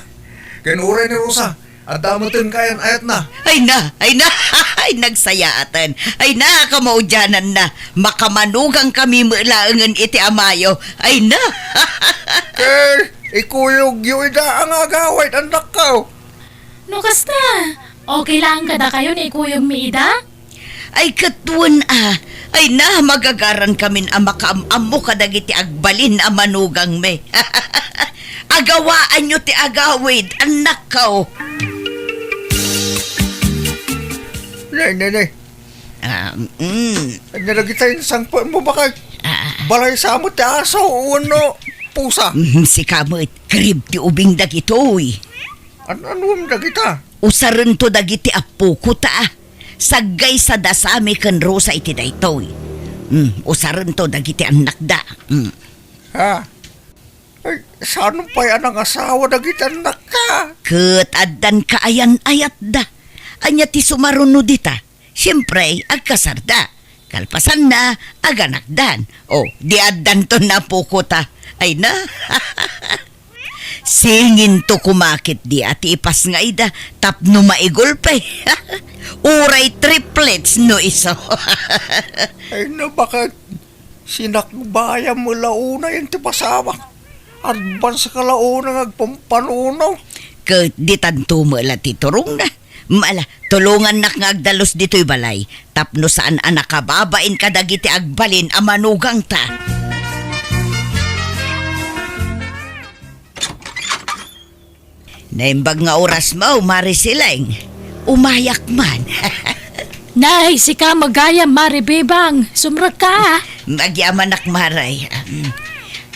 Kinuray ni Rosa. At damutin kayan ayat na. Ay na, ay nagsayaatan. Ay na, kamaudyanan na. Makamanugang kami mulaangan iti amayo. Ay na. Ikuyog yung ida ang agawid, anak ko. No kasta, okay lang kada kayo ni Kuyog Miida? Ay katuan ah. Ay na, magagaran kamin ang makaamamo kadagiti agbalin ang manugang me. Agawaan nyo ti agawid, anak ko. Nay. Nalagita yung sangpuan mo bakit? Balay sa mo ti aso, uno, pusa. Si kamot, krib ti ubing dagitoy. Ano dagita? Usaran to dagiti apo ko ta. Sagay sa dasami kan Rosa iti daytoy. Usaran to dagiti anak da. Ha? Ay, saan pa yan ang asawa dagiti anak ka? Ket addan kaayan ayat da. Anya ti sumaruno dita. Siyempre, agkasarda. Kalpasan na, aganakdan. O, di addan to na po ta. Ay na. Singin to kumakit di ati ipas nga ida. Tapno maigulpe. Uray triplets no iso. Ay na, bakit? Sinakbaya mo launa yung tipasawak. Advance ka launa ngagpampanunaw. Ket di tanto mo la titurong na. Mala, tulungan nak ngagdalos dito'y balay. Tapno saan anak kababain kadagiti agbalin a manugang ta. Naimbag nga oras mo, Marisileng. Umayak man. Nay, si ka magayam maribibang. Sumrag ka. Magyaman nak maray.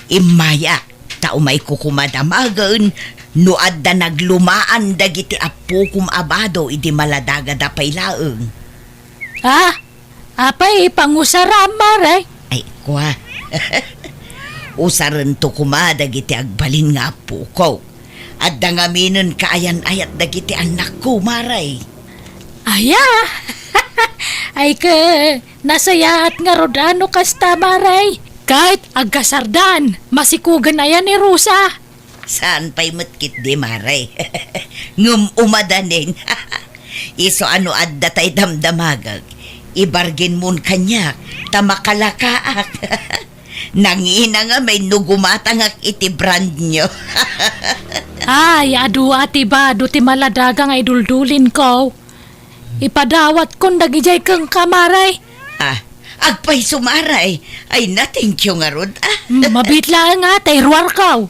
Imaya, tao may kukumadamagan. No adda naglumaan dagiti apo kum abado idi maladaga da paylaeng. Apay, pangusara maray. Ay, kwa. Usaran to kuma dagiti agbalin nga apo ko. At dangaminon kaayan-ayat dagiti anak ko, maray. Aya! Ay ka, nasayahat nga rodano kasta maray. Kahit agkasardan, masikugan ayan ni Rosa. Saan pa'y matkit di, maray? Ngum umadanin. Iso ano adda tay damdamagag. Ibargin mon kanya, tamakalakaak. Nangina nga may nugumatangak iti brand nyo. Ay, adu ati ba, do ti maladaga nga iduldulin ko. Ipadawat kon dagijay kang kamaray. Agpay sumaray. Ay na, thank you nga rod. Mabitla nga, tayruar ka.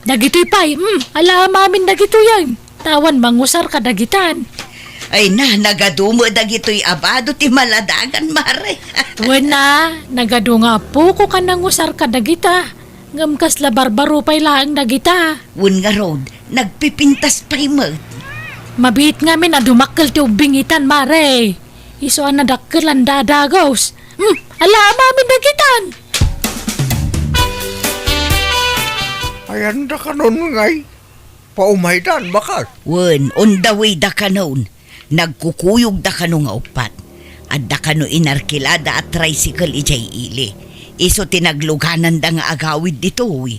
Dagitoy pay. Ala mamin dagito yan. Tawan mangusar ka dagitan. Ay na, nagadumo dagito'y abado ti maladagan, maray. Tuwan na, nagado nga po ko ka nangusar ka dagita. Ngam kasla barbaro pay laang dagita. Wun nga rod, nagpipintas pa'y mag. Mabit nga min na dumakkel ti ubingitan, mare. Iso ang nadakkel ang dadagos. Ala mamin dagitan. Ayan da ka nun ngay. Paumaidan, bakit? Wun, on the way da ka noon. Nagkukuyog da ka nga upat. At da ka no inarkilada at tricycle ijay ili. Iso tinagluganan da nga agawid dito, uy.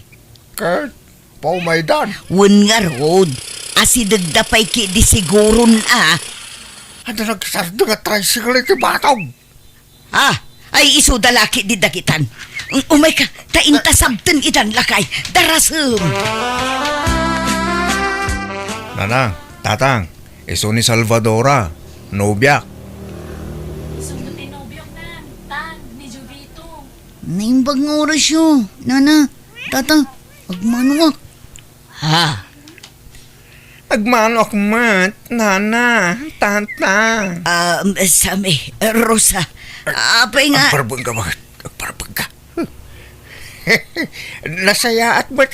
Kahit paumaidan. Wun nga rod, asidagda pa'y ki di siguro na. Ano nagsardo nga tricycle iti batog? Ay iso dalaki di dakitan. Umay ka, taintasabten idan lakay, darasem. Nanang, tatang, iso ni Salvadora, nobyak. Sunod ni Nobyong na, tan, ni Jubito. Naimbag nga oras yun. Nana, tata, agmano nga. Agmanok mat, nana, tata. Sami, Rosa, apay nga. Agparbang ka bakit? Agparbang ka. Nasaya at ba't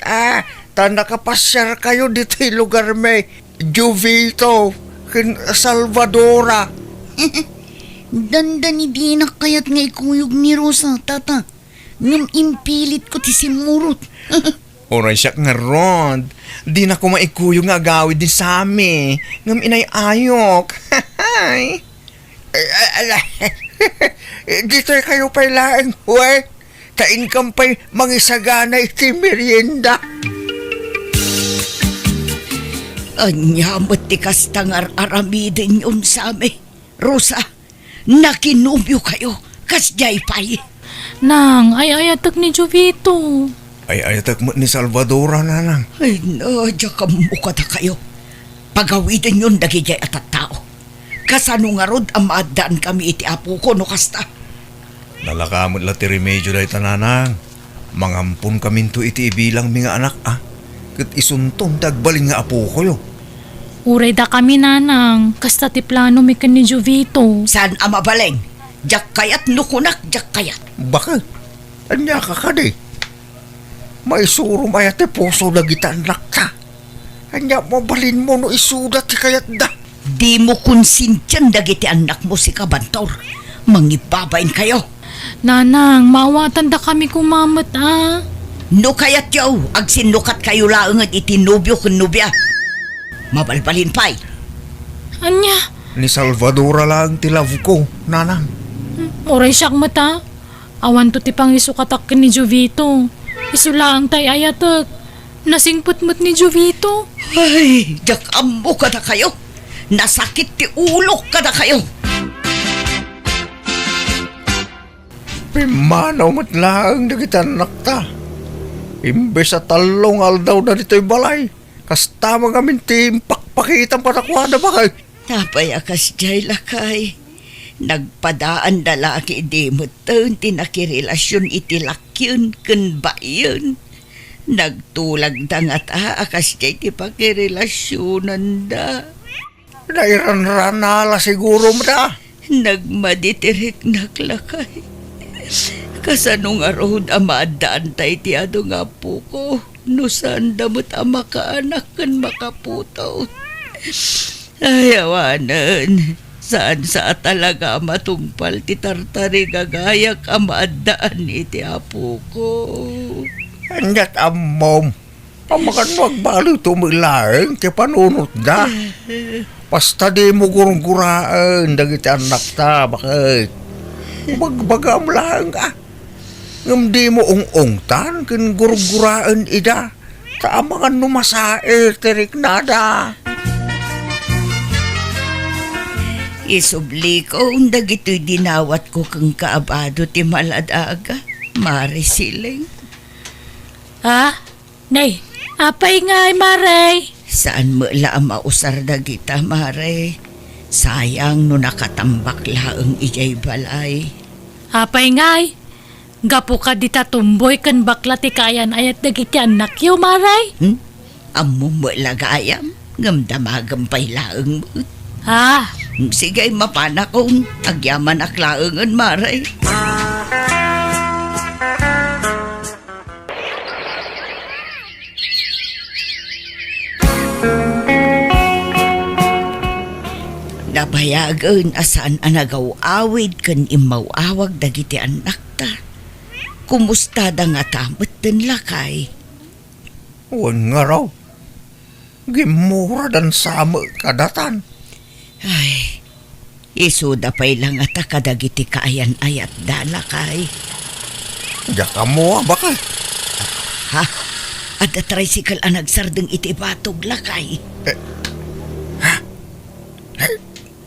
ta nakapasyar kayo dito'y lugar may Juvito, Salvadora. Dandan di na kayat nga ikuyog ni Rosa, tata. Ngam impilit ko ti simurot. Oray siya nga Rod. Di na ko maikuyog nga agawid din sa amin. Ngam inay ayok. Dito'y kayo pa'y laing huwag. Tain kampay mangisagana iti merienda. Anyamot ti kastangar aramidin yun sa amin. Rosa, nakinubyo kayo, kasjay pa'y. Nang, ay ayatag ni Jubito. Ay ayatak mo ni Salvadora, nanang. Ay nadya ka mukha ta kayo. Pagawidin yun dagijay at tao. Kasano nga rod ang maadaan kami iti apo ko no kasta. Nalakamot la ti remedyo dahi tananang. Mangampun kaminto iti ibilang mga anak Kat isuntong dagbalin nga apo ko yo. Uray da kami nanang, kasta ti plano mi kan ni Jubito. Saan ang mabaleng? Jak kayat nukunak, jak kayat. Bakit? Anya ka ka di? May suro maya ti puso dagitan lakta. Anya mabalin mo no isudat ti kayat da. Di mo konsintyan dagiti anak mo si Kabantor. Mangibabain kayo. Nanang, mawatan da kami kumamat No kayat yaw, agsinukat kayo laang at itinubyo kun nubya. Mabalbalin pa'y. Anya, Ni Salvadora lang ti love ko, nanang. uray siyak mata. Awan to ti pangisukatak ni Jubito. Isulaang tay ayatak. Nasingputmut ni Jubito. Ay, jak ambo ka na kayo. Nasakit ti ulo ka na kayo. Pimanaw mo't lang dagitan nakta. Imbes sa talong aldaw na dito'y balay. Kasta mga mintim pakpakitang patakwada ba kay? Napayakas jay lakay. Nagpadaan dalaki di mo taon tinakirelasyon iti lakyun kun ba yun. Nagtulag da nga ta akas jay ti pakirelasyonan da. Nairan-ranala siguro mo da. Nagmaditirik naglakay. Kasanong arod amadaan tay ti ado nga po ko. No saan damot ang makaanak kan makaputaw. Ay, awanan. Saan sa talaga matungpal ti tartari gagayak ang maadaan iti apo ko. Anyat amom. Pamakan magbalo tumilaeng ti panunot da. Basta di mo gurang-guraan dagiti anak ta, bakit? Bagbagam lang ka. Ngam di mo ung-ungtan kin gurang-guraan ida. Taamangan numasae, tirik nada. Isubli ko, dagito'y dinawat ko kang kaabado ti maladaga. Mari siling. Ha? Nay, apay nga Maray. Saan mo laang mausar dagita, Mare? Sayang no nakatambak laang ijay balay. Apay ngay. Gapo ka di tatumboy kan bakla ti kayan ayat dagiti anak yo Maray. Amo mo lagayam, ngamdamagampay laang mo. Ha? Sige, mapana kong agyaman aklaangan, Mare. Nabayagan asan anagaw-awid kan imaw-awag dagiti anak ta. Kumusta da nga tamot den lakay? Wan nga raw. Gimura dan sama kadatan. Ay, isuda pa'y lang ata kadagiti kaayan ayat dala kay. Diya ka mo, bakit? Ha? Ada tricycle ang nagsardeng iti batog lakay.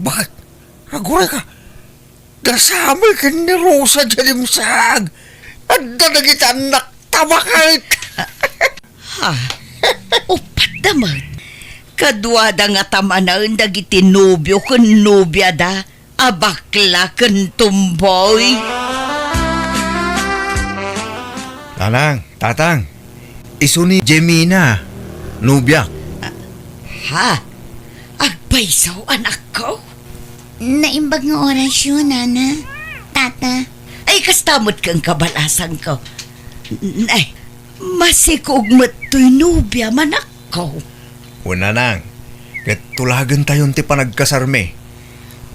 Bakit? Agura ka. Kasama ka ni Rosa Jalimsag. At dadagita anak tabakit. Ha? Upat naman. Kadwada nga tamanaan dagiti nubyo kun nubya da. Abakla kun tumboy. Tatang. Isu ni Jemina. Nubya. Ha? Agpaisaw anak ko? Naimbag nga orasyon, Nana. Tata. Ay, kastamot kang kabalasan ko. Ay, masikugmat to'y nubya manak ko. Una nang. Kat tulagan tayon ti panagkasarme.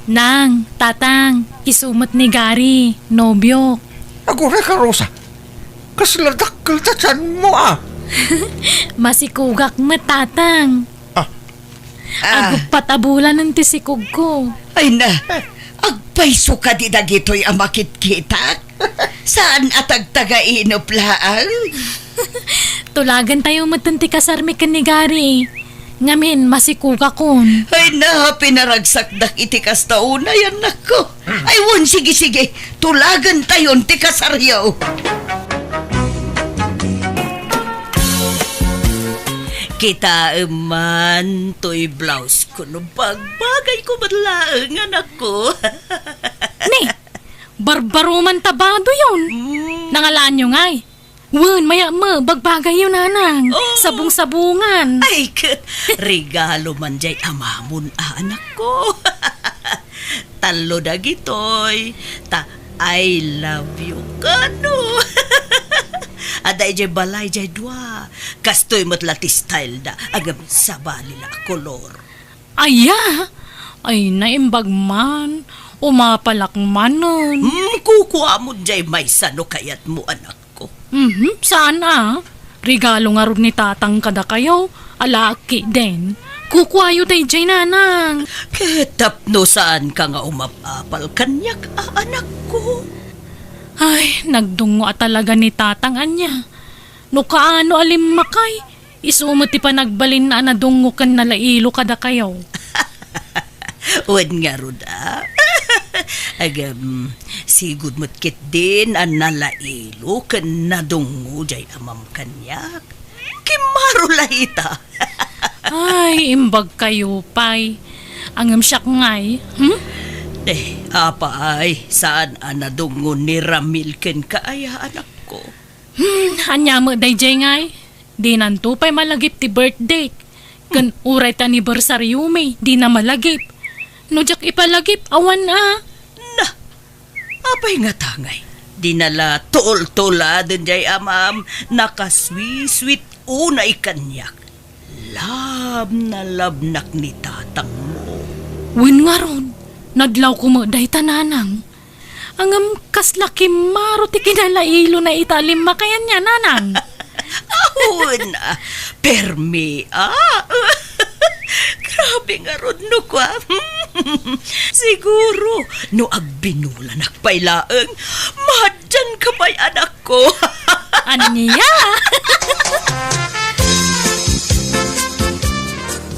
Nang, tatang, isumot ni Gary, nobyo. Agura ka, Rosa. Kasladakkel tatsan mo ah. Masikugak mo, tatang. Agpatabulan ng tisikog ko. Ay na, agpaiso ka di dagito'y amakit-kitak. Saan atag-taga-inop laang? Tulagan tayo matanti kasarmi kan ni Gary. Ngamin, masikuga kon. Ay na, pinaragsak dak itikas tauna yan nako. Ay won, sige, tulagan tayon ti kasaryaw. Kita man to'y blouse ko no pagbagay ko madlaang anak ko. Ni, barbaro man tabado yun. Nangalaan nyo ngay. Wen, maya mo, bagbagay yun nanang. Oh. Sabong-sabungan. Ay, regalo man jay amamon anak ko. Talo na gitoy. I love you kano. Aday jay balay jay dua. Kastoy motlati style da. Agam sabali na kolor. Aya, ay naimbag man. Umapalakman nun. Kukuha mo jay may sano kayat mo anak ko. Saan regalo nga ron ni tatang kada kayo. Alaki din. Kukwayo tayo jay nanang. Ketapno saan ka nga umapapal kanyak anak ko. Ay, nagdungo talaga ni tatang anya. No kaano alimmakay. Isumati pa nagbalin na nadungo kan nalailo kada kayo. Uwan nga ruda. Agam, sigud mo't kit din ang nalailo kan nadungo jay amam kanyak. Kimaro lahita. Ay, imbag kayo pay. Angam siyak ngay. Apa ay, saan anadungo ni Ramil ken kaaya anak ko? Anya mo day jay ngay. Di nanto pa'y malagip ti birthday. Kan uray ta anniversary mi, di na malagip. No jak ipalagip, awan Na, apay nga tangay. Dinala tol-tola din jay amam, nakaswi-sweet unay kanyak. Lab na labnak ni tatang mo. Win nga ron. Nadlaw ko mo day tananang. Angam kaslaki maro ti kinalailo na italim makayan niya, nanang. Ahon na, permi, Grabe nga ron no kwa. Siguro, no agbinulan akpailaeng, madyan ka ba'y anak ko? Ano niya?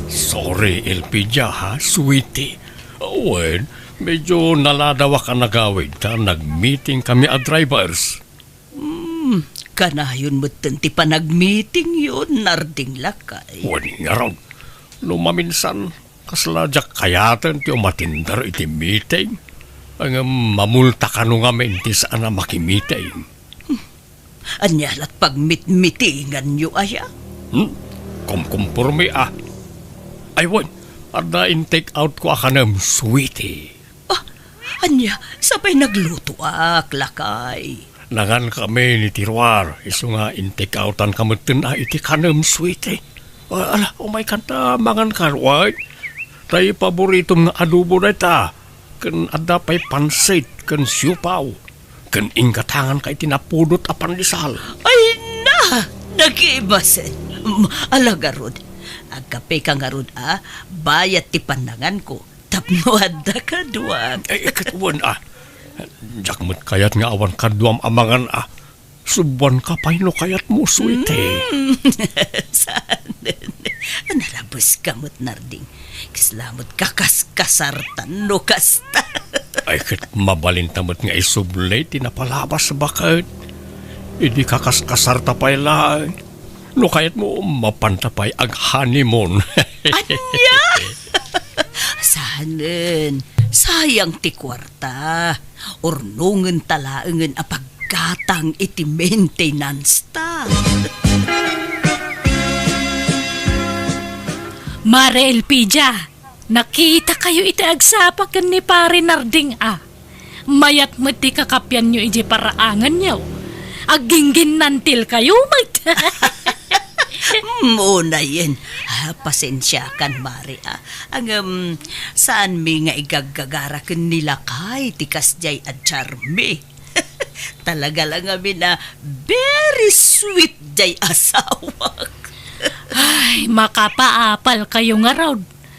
Sorry, Elpidia ha, sweetie. Wen, medyo naladawa ka nagawid ta. Nag-meeting kami at drivers. Kanayon mo ti pa nag-meeting yun, narding lakay. Wen nga raw. Lumaminsan, kasladyak kayatan ti umatindar iti meeting. Ang mamulta ka nung amin ti saan na makimiting. Anyalat pag mit-mitingan nyo aya. Kumkumpurmi Ay, wen, ada in-take out ko akanam, sweetie. Anya, sabay nagluto lakay. Nangan kami ni Tirwar, iso nga in-take outan kamutin iti kanam, sweetie. Ala, umay kanta, mangan karway. Tayo paboritom nga adobo na ita. Kan ada pa'y pansit, kan siupaw. Kan ingkatangan kay tinapudot a pandesal. Ay na, nag-iibasin. Alagarod, agkape ka nga rod bayat ti panangan ko. Tapno adda ka duwag. Ay, katuwan Jakmat kayat nga awan kaduam amangan Subuan ka pa'y no kayat mo, sweetie. Saan? Narabos kamot narding. Kislamot kakaskasartan no kasta. Ay, kat mabalintamot nga isublay, tinapalabas bakit. Hindi kakaskasarta pa'y lang. No kayat mo, mapantapay ag honeymoon. Anya! Sahanin, sayang ti kwarta. Ornungan talaangan apagkatang iti maintenance ta. Mare Elpidia, nakita kayo iti agsapakan ni pare Narding Mayat mo ti kakapyan nyo iti paraangan nyo. Aginggin nantil kayo, Muna yan. Pasensya kan, Mari. Ang saan mi nga igagagara ken nila kay tikas jay at charme. Talaga lang amin very sweet jay asawa. Ay, makapaapal kayo nga raw.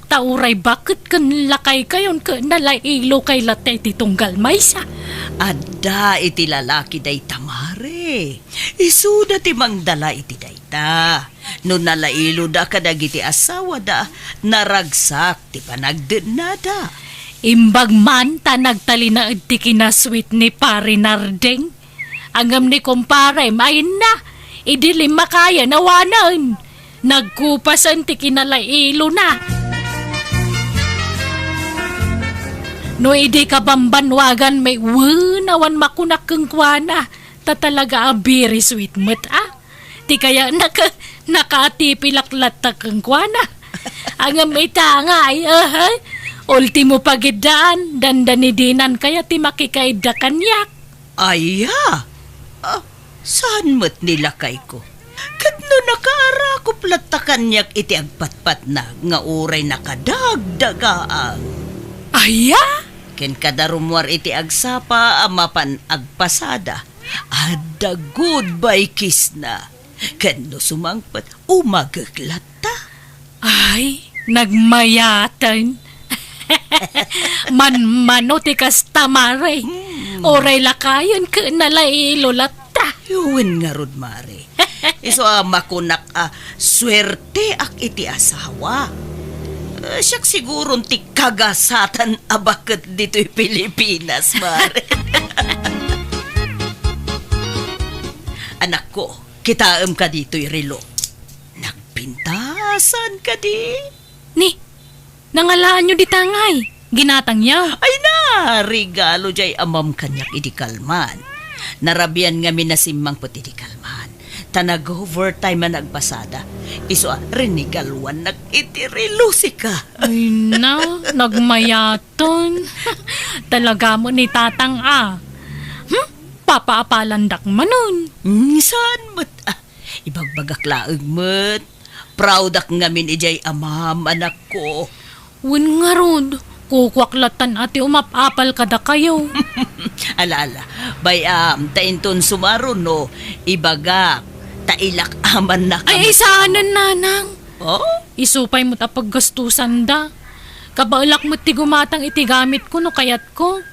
Tauray bakit kan lakay kayon ka nalailo kay latay titunggal maysa. Ada iti lalaki day tamare. Isuda ti mangdala iti dayta. No nalailo da kadagiti asawa da, naragsak ti panagdenada. Imbag man ta nagtalina ti kinasweet ni pare Narding. Angam ni kumpare, main na. Idilim makaya nawanan. Nagkupasan ti kinalailo na. No idi ka bambanwagan may nawan makunak keng kuana. Ta talaga very sweet mo't Ti kaya nakatipilaklat ta keng kuana. Ang may tangay, ultimo pagidaan, dandanidinan kaya ti makikaida kanyak. Aya! Saan mo't nila kay ko? Kadno nakarakop latta kanyak iti agpatpat na nga uray nakadagdagaan. Aya? Ken kadarumwar iti agsapa amapan agpasada. Ada goodbye kiss na. Ken no sumangpat umagaglata. Ay, nagmayatan. Man-mano ti kas tamare. Oray lakayan ka nalailo latta. Yuwin nga rod, Mare. Iso makunak swerte ak iti asawa. Siyak siguro ti kagasatan abakit dito'y Pilipinas, Mare. Anak ko, kitaam ka dito'y relo. Nagpintasan ka di. Ni, nangalaan nyo di tangay. Ginatang yaw. Ay na, regalo jay amam kanyak iti kalman. Narabian nga minasimang puti iti kalman. Tanag-overtime man nagpasada. Iso rinigalwan nag-itirilo si ka. Ay na, nagmayaton. Talaga mo ni tatang papaapalandak manon. Saan mo't ibagbagak mo't. Proud ak ngamin ijay amam anak ko. Wen nga rod, Kukwaklatan ati umapapal kada kayo. Ala, bayam, tainton sumaron no, ibaga, tailak aman na Ay, saanan nanang. Oh? Isupay mo tapag gastusan da. Kabaulak mo ti gumatang iti gamit ko no kayat ko.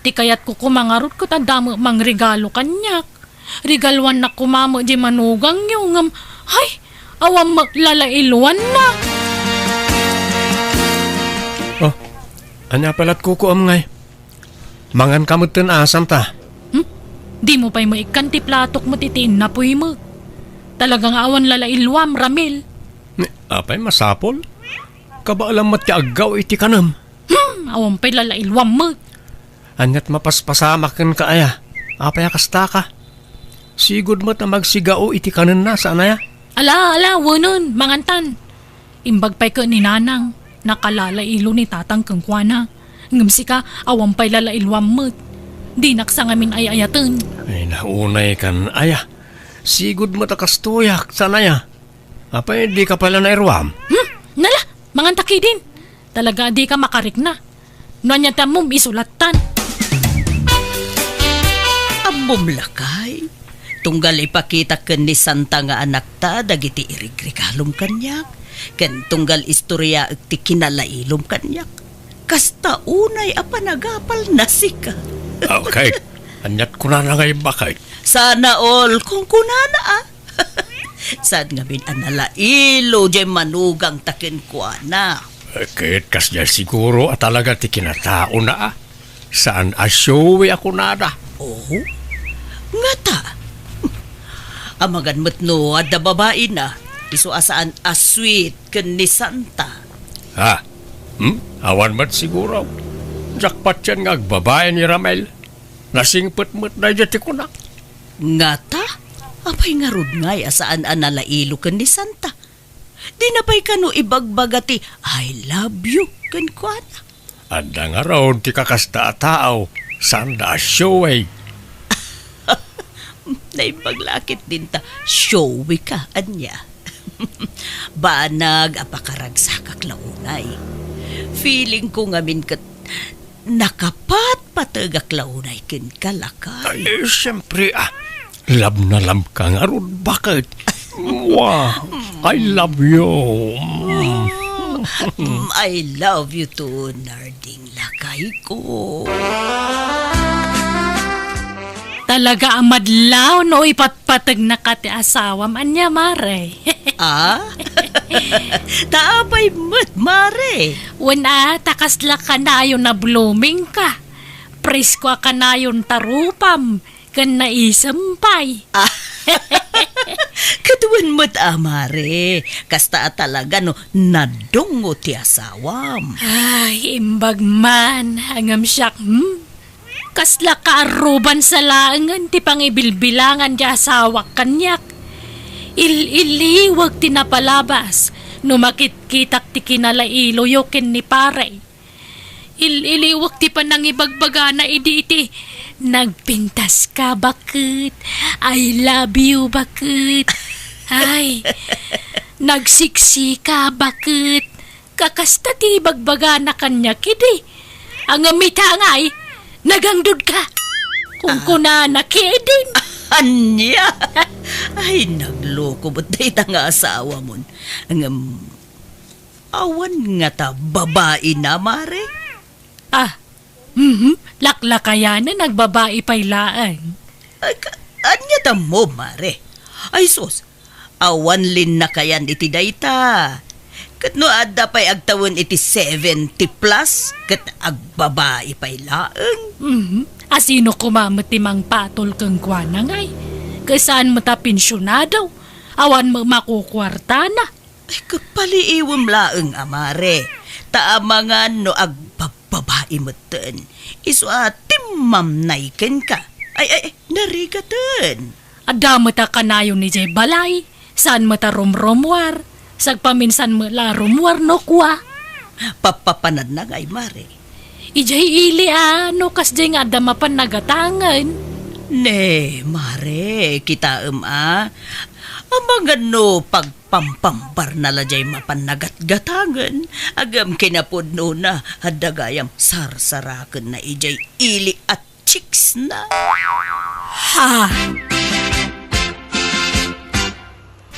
Ti kayat ko kumangarot ko tanda mo mang regalo kanyak. Regalwan na kumamo di manugang yung ay, awang maglalailuan na. Oh, anya palat kukuam ngay. Mangan kamot ten asam ta. Di mo pa'y maikan ti platok mo titiin na puy mo. Talagang awan lalailwam, Ramil. Apay masapol? Kabaalam mat ti agaw iti kanam. Awan pa'y lalailwam mo. Anyat mapaspasamak ken kaaya. Apay akasta ka. Sigud mat na magsigao iti kanan na saan ya? Ala, wanon, mangantan. Imbag pa'y ka ni nanang. Nakalalailo ni tatang kang kwana. Ngamsi ka, awan pa'y lalailwam mo. Di naksa ngamin ay ayatan. Ay naunay kan aya. Sigud mat akastuyak sana ya. Apay di ka pala nairwam. Nala, mangantaki din. Talaga di ka makarik na. Nanyata mong isulatan. Ambom lakay. Tunggal ipakita ken ni Santa nga anak ta dagiti irigregalom kanyak. Ken tunggal istorya ti kinalailom kanyak. Kasta unay apanagapal na sika. Okay. Anyat ko na ngay bakay. Sana all kung kunana Sad nga bin analailo jay manugang taken kuana. Kahit kasya siguro at talaga ti kinatao na Saan asyowe ako nada. Oh? Nga ta. Amagan matno at da babae na. Iso asaan asweet ken ni Santa. Ha? Awan mat siguro. Jackpot yan nga agbabae ni Ramel. Nasingpet-met na dyan ti kunak. Nga ta? Apay nga rod ngay asaan analailo ken ni Santa. Di na pa'y kano ibagbagati I love you ken kuana. Anda nga raw ti kakasta a tao. Sanda asyowe. Naipaglakit din ta, showy ka, anya. Banag apakaragsak aklaunay. Feeling ko ngamin kat nakapat patagak launay kin kalakay. Ay, siyempre love na love ka nga ron. Bakit? Wow, I love you. I love you too, narding lakay ko. Talaga ang madlaw no ipatpatag na kati asawam anya mare. Taapay mat, mare. Una, takasla ka na ayon na blooming ka. Presko ka na ayon tarupam. Kan naisampay. Katuan mat, mare. Kasta talaga no, nadungo ti asawam. Ay, imbag man. Hangam siyak, Kasla ka aruban sa laangan ti pangibilbilangan di asawak kanyak. Iliwag ti napalabas no makitkitak ti kinalailo yoken ni pare. Iliwag ti panangibagbaga na iti. Nagpintas ka bakit? I love you bakit? Ay, nagsiksi ka bakit? Kakasta ti bagbaga na kanyak idi. Ang amita ngay, nagangdod ka. Kung kunana kedin. Anya? Ay, nagloko ba't dahil nga asawa mo? Ang awan nga ta, babae na, mare? Laklakaya na nagbabae pailaan. Ay, anya ta mo, mare? Ay, sus, awan lin na kayan iti dayta. Kat no adda pa'y agtawon iti 70 plus, kat agbabae pailaan. Asino kumamot ti mang patol kang kwana ngay? Kasaan mo ta pensyonado? Awan mo makukwarta na. Ay, kapaliiwam laeng, amare. Taamangan no agbababae mo ten. Iso timam naiken ka. Ay, narigatan. Ada mo ta kanayo ni Jay Balay. Saan mo ta rumrumwar? Sagpaminsan mo la rumwar no kwa. Papapanad na ngay, mare. Ijay ili no kas jay nga damapan nagatangan. Ne, mare, kita Amang no pagpampambar na lajay mapanagat-gatangan, agam kinapudno na hadagayam sarsaraken na ijay ili at chicks na. Ha?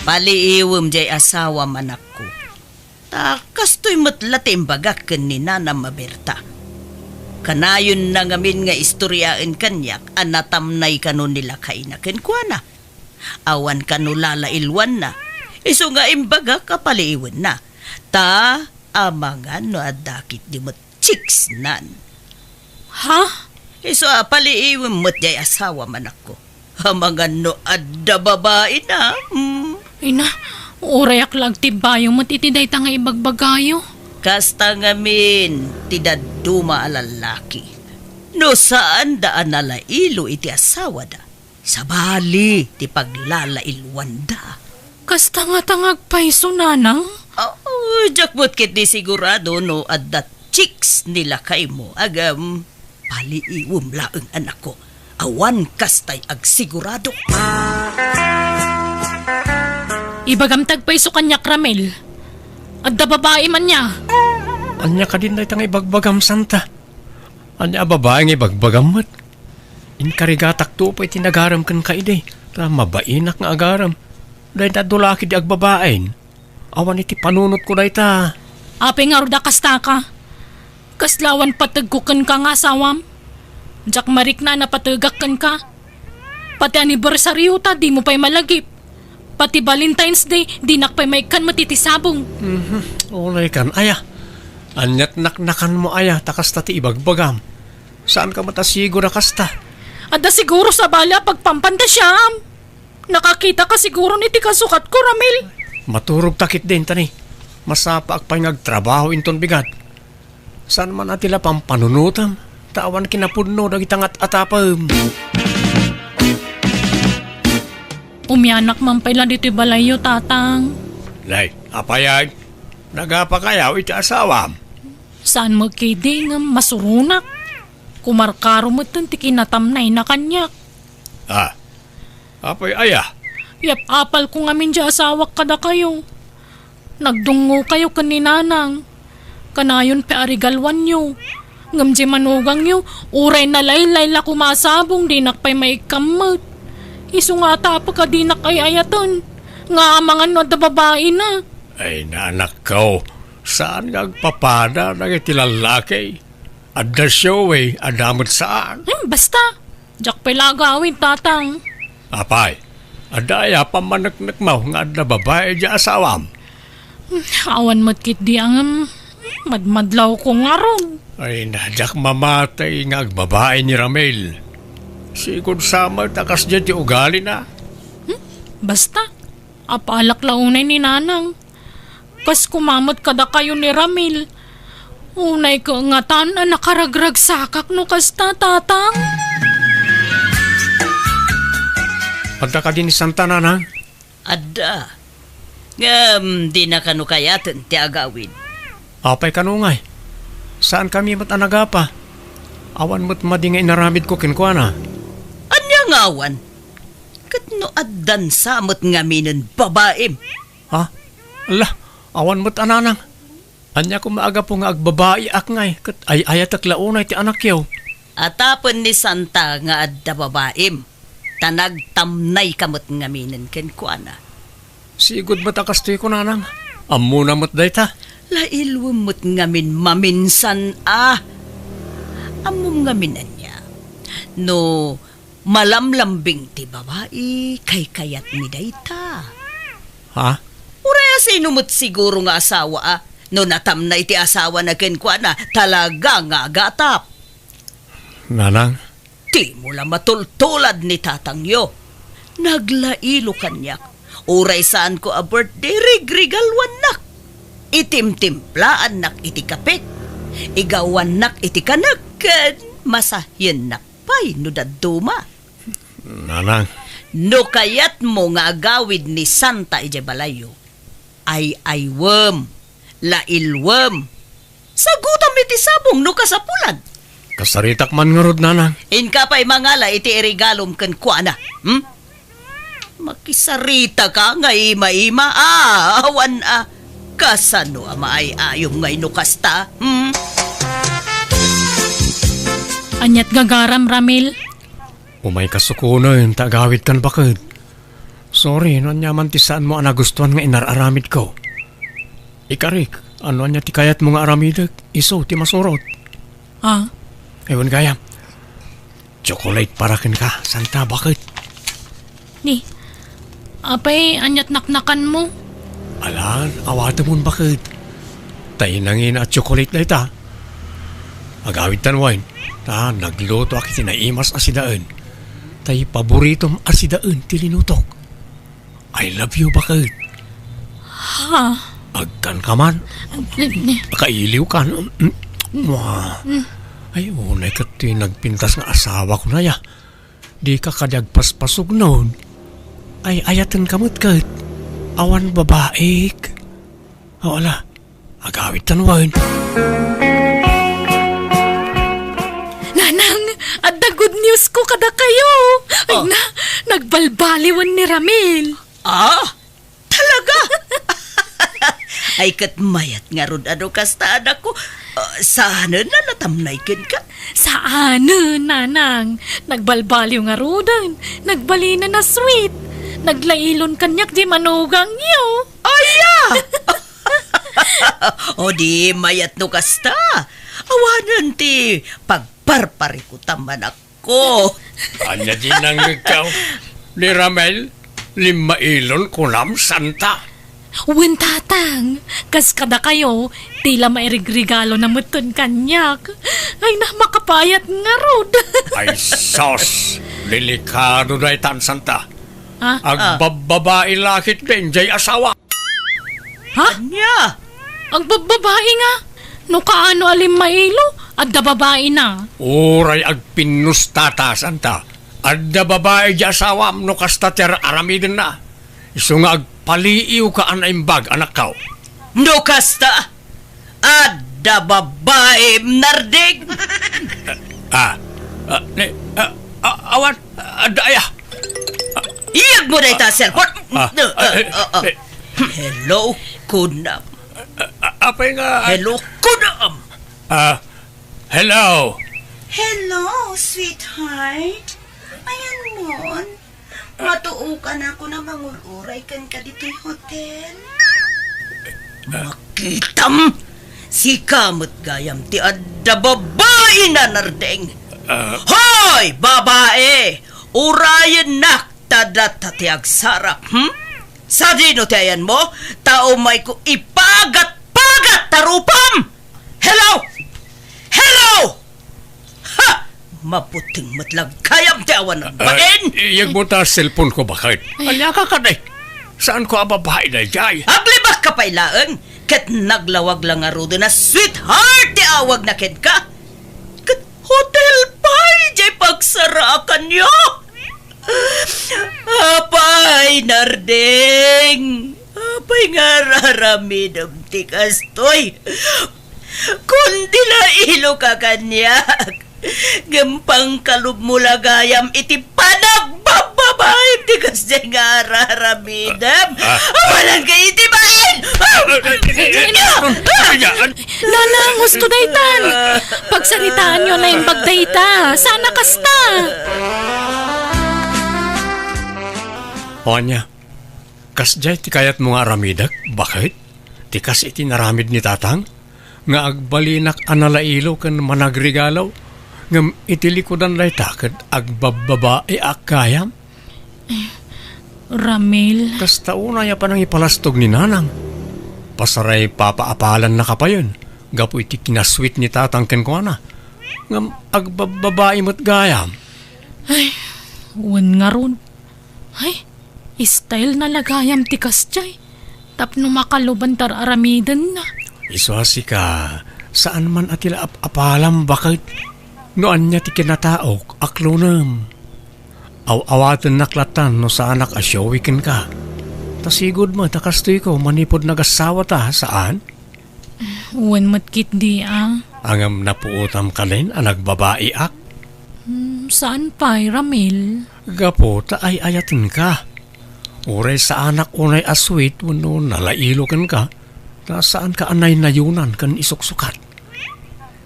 Paliiwam jay asawa manak ko. Kastoy matlatim bagaken ni Nana Maberta. Kanayon na ngamin nga istoryaan kanyak, anatamnay kano nila kainaken kwa na. Awan kano lalailwan na. Iso nga imbaga kapaliiwan na. Amangan no adakit di mo chicks nan. Ha? Iso paliiwan mo't jay asawa manak ko. Amangan no adda babae na. Ina, urayak lang tibayo matitiday ta nga ibagbagayo. Kasta ngamin, tidad duma alalaki. No saan daan nalailo iti asawa da? Sa bali, ti paglalailwan da. Kasta nga tangag paiso nanang? Jakmot kit di sigurado no adat chicks nila kay mo. Agam, paliiwom laeng anak ko. Awan kastay ag sigurado. Ibagamtag paiso kanyak Ramel. Adda babae man niya. Anya ka din na itang ibagbagam santa. Anya babae nga ibagbagam mat. Inkarigatak to pa itinagaram kan kaiday. Ta mabainak nga agaram. Dahil ta dulaki di agbabain. Awan iti panunot ko na ita. Ape nga ruda kasta ka. Kaslawan patagkukan ka nga sawam. Jack marik na napatagakan ka. Pati anibersaryo ta di mo pa'y malagip. Pati Valentine's Day di nakpay may kan matitisabong. Ulay kan aya. Anyat naknakan mo aya takas tati ibagbagam. Saan ka matasigo na kasta? Ada siguro sa bala pagpampanda siyam. Nakakita ka siguro ni ti kasukat ko, Ramil. Maturog takit din tani. Masapa ak pa'y nagtrabaho inton bigat. Saan man atila pampanunutam? Tawan kinapudno dagitangat atapam. Umyanak man pala dito'y balayo, tatang. Lay, apayag. Nagapakayaw iti asawam. Saan mo kidi nga masurunak? Kumarkaro mo ti kinatamnay na kanyak. Apay aya. Yap, apal ko ngamin di asawak kada kayo. Nagdungo kayo kaninanang. Kanayon pe arigalwan nyo. Ngam di manugang nyo, uray na laylay la kumasabong dinak pa'y may kamot. Iso nga tapag dinak ay ayaton. Nga amangan no da babae na. Ay nanak ko. Saan nagpapada ng itilalaki? Adda siyo adamot saan? Basta, jak pala gawin, tatang. Apay, adaya pamanaknak mo nga adda babae di asawam. Awan matkit di ang madmadlaw ko nga ron. Ay nadyak mamatay nga agbabae ni Ramel. Sigod sama takas dyan ti ugali na. Basta, apalak launay ni nanang. Kas kumamot kada kayo ni Ramil. Unay ka nga tan na nakaragrag sakak no kasta, tatang. Adda ka din ni Santa Nanang? Adda. Di na kano kayatan ti agawin. Apay kanungay. Saan kami matanagapa? Awan mo't madingay naramid ko kinkwana. Anya nga awan? Katno addan samot nga minin babaem. Ha? Ala, awan mo't ananang. Anya ko maaga po nga agbabae akngay. Kat ay ayatak launay ti anak yaw. Atapon ni Santa nga adda babaem. Tanagtamnay kamot nga minin kenkwana. Sigud matakastoy ko nanang. Ammo na mo't dayta. Lailwam mo't ngamin maminsan Amom ngaminan niya. No, malamlambing ti babae kay kayat ni dayta. Ha? Uraya sinumot siguro nga asawa no natamnay ti asawa na kenkwana talaga nga gatap. Nanang? Ti mo lang matultulad ni tatangyo. Naglailo kanyak. Uray saan ko a birthday rigrigalwan nak. Itimtimplaan nak iti kapit. Igawan nak iti kanagkan. Masahyan nak pay no daduma. Nanang? No kayat mo nga agawid ni Santa ije balayo. Ay aywem. Lailwem. Sagutam iti sabong no kasapulan. Kasaritak man nga rod nanang. Inka pa'y mangala iti irigalom kan kuana. Makisarita ka nga ima-ima, awan kasano maay ayong ngay no kasta, Anyat gagaram, Ramil. Umay kasukunan, tagawid kan bakit. Sorry, no anya man ti saan mo nagustuhan nga inararamid ko. Ikarik, ano anya ti kayat mo nga aramidag, iso ti masurot. Ah, Ewan gaya, chocolate para kin ka, santa bakit? ni. Apay, anyat naknakan mo. Alan, awata mo bakit? Tayo nangin at chocolate na ita. Agawid tan wine, ta nagluto aki tinaimas asidaan. Tayo paboritom asidaan tilinutok. I love you bakit? Ha? Agkan ka man, Ni. kailiw ka. Mwah. Ay, unay ka ti nagpintas nga asawa ko na ya. Di ka kadagpaspasog noon. Ay, ayatan kamot kat. Awan babaik. Wala, agawid tanwan. Nanang, at the good news ko kada kayo. Ay na, nagbalbaliwan ni Ramil. Talaga? Ay kat mayat nga rod ano kasta anak ko. Sana na natamnaykin ka. Saan, nanang? Nagbalbaliw nga rodan. Nagbalina na sweet. Naglailon kanyak di manugang niyo. O di mayat no kasta. Awanan ti pagparpari ko taman ako. Anya din ang ikaw. Ni Ramel, 5 ilon kunam santa. Wen tatang, kas kada kayo, tila mairigregalo na muton kanyak. Ay na makapayat nga rod. Ay sos, delikado na itan santa. Ha? Agbababae lakit din, jay asawa. Anya? Ang babae nga. No kaano alim mailo, at da babae na. Uray agpinustata santa. Adda babae di asawa no kastater aramidin na. Iso nga agpaliiw ka anaimbag anak kao. No kasta. Adda babae narding. Awan, adaya. Iyag mo na ita cellphone. eh. Hello, kunam. Apay nga. Hello, kunam. Hello. Hello, sweetheart. Ayan mon. Matuukan ako na manguluray kan ka dito'y hotel. Makitam. Si kamot gayam ti adda babae na narding. Hoy, babae! Urayan nak tadata ti agsarap, Sa dino tayan mo, tao may ko ipagat-pagat tarupam! Hello! Hello! Ha! Maputing matlag kayam ti awan ng bain! Iyag mo ta cellphone ko bakit? Anya ka ka day? Saan ko ababahay na jay? Aglibak ka pailaan, kat naglawag lang nga rudo na sweetheart ti awag na ken ka. Kat hotel pa'y jay pagsarakan nyo. Apay, narding. Apay nga raramidam ti kastoy. Kundi la ilo ka kanyak. Gampang kalub mo lagayam iti panagbababae ti kasya nga raramidam. Walang kayo iti bain. Nanang, gusto daytan. Pagsaritaan nyo na yung bagdayta. Sana kasta. O anya, kasjay ti kayat mo nga aramidak, bakit? Ti kas iti naramid ni tatang? Nga agbalinak analailo kan managregalaw? Ngam itilikodan lay takad agbababae akayam? Ramil. Kas tauna ya pa nang ipalastog ni nanang. Pasaray papaapalan na kapayon. Gapo iti kinasweet ni tatang ken ko na. Ngam agbababae mo't gayam. Wen nga ron. Ay, style na lagayam ti kasjay. Tapno makaluban tar aramidan na. Iswasi ka, saan man atila apalam bakit? Noan niya ti kinataok, aklonam. Awatan naklatan no sa anak asyawikin ka. Tasigod mo, takastoy ko, manipod nagasawa ta, saan? Wen matkit di Angam napuutam ka rin, anak babae ak. Saan pa, Ramil? Gapo, ta ay ayatin ka. Uray sa anak unay aswit, wano nalailo kan ka, saan ka anay nayunan kan isuksukat.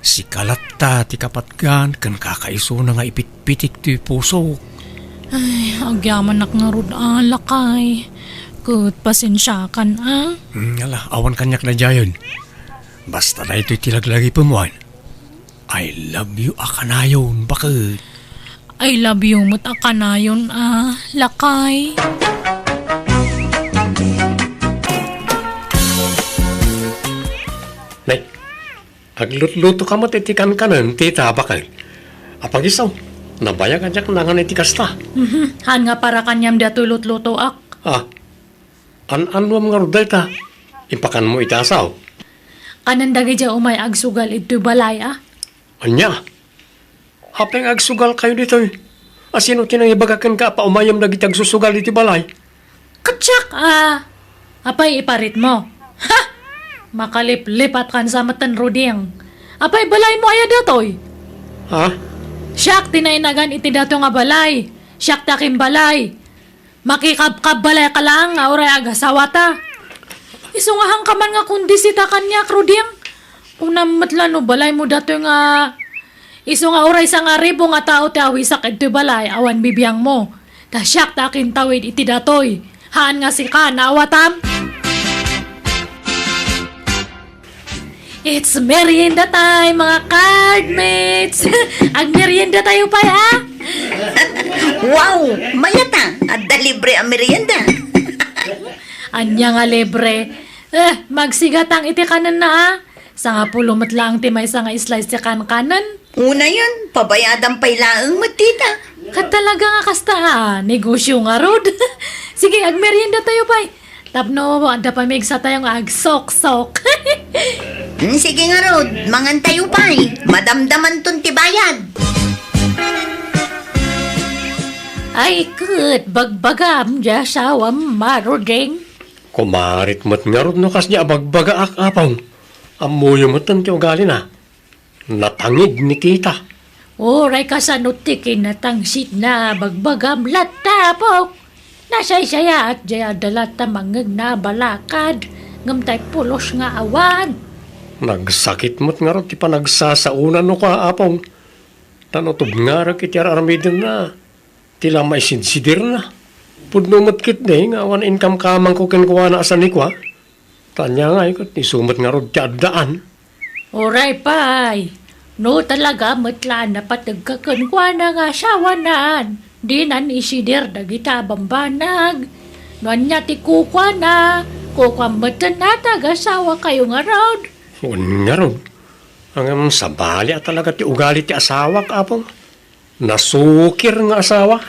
Si kalatta ti kapatgan kan kakaiso na nga ipitpitik ti puso. Ay, agyaman nak nga rod alakay. Kud pasensya kan Ala, awan kanyak na jayon. Basta na ito'y tilaglagi pamuan. I love you akanayon, bakit? I love you matakanayon lakay. Nay, aglut-luto ka mo titikan ka nun, tita, bakit? Apagisaw, nabayag kanyak na nga nitikas ta. Han nga para kanyam datoy lutluto ak. An-anwam nga ruday ta. Impakan mo itasaw. Kanan dagi dya umay agsugal ito'y balay Anya? Hapeng agsugal kayo dito eh. Asino tinangibagakan ka pa umayam na gitag susugal iti balay? Katsak apay iparit mo. Ha! Makalip-lipat kan sa matan roding. Apay balay mo aya datoy. Ha? Siyak tinainagan iti dato nga balay. Siyak takim balay. Makikab-kab balay ka lang nga oray agasawa ta. Isungahang ka man nga kundi sita kanya kruding. Unang matlano balay mo dato nga iso nga oray sa nga ribo nga tao ti awisak iti balay awan bibiyang mo. Ta siyak takin tawid iti datoy. Haan nga si ka naawatam. It's merienda time mga cardmates. Ang merienda tayo pa Wow! Mayata! Adda libre ang merienda. Anya nga libre. Magsigatang iti kanan na Sa nga pulumat lang ti may sa nga slice ti kanan. Una yun, pabayadang pailaang matita. Kat talaga nga kasta negosyo nga rod. Sige, agmerienda tayo pa'y. Tapno, anda pa sa tayong agsok-sok. Sige nga Rod, mangan tayo pa'y. Madamdaman ton tibayad. Ay, kud, bagbagam, jasawam, marodeng. Kumarit mat nga ron no kas niya abagbaga akapang. Amoy mo ti ugali na. Natangid ni tita. Oray ka sa nutikin na tangsit na bagbagam latapok. Nasaysaya at jaya dalata mangag na balakad. Ngamtay pulos nga awan. Nagsakit mo't nga ron ti pa nagsasaunan no ka apong. Tanotob nga rin kiti aramidin na. Tila may sinsidir na. Pudno mo't kit nga awan income kamang ko kinkuha na asan ni kwa. Tanya nga ikot ni sumat nga ron ti addaan. Oray pay. No talaga matlaan na patagkakunwa na nga sawanan. Di nan isidir dagita bambanag. Nuan niya ti kukwa na. Kukwa matan na tagasawa kayo nga rod. Un nga ron. Ang sabali at talaga ti ugali ti asawa kapong. Nasukir nga asawa.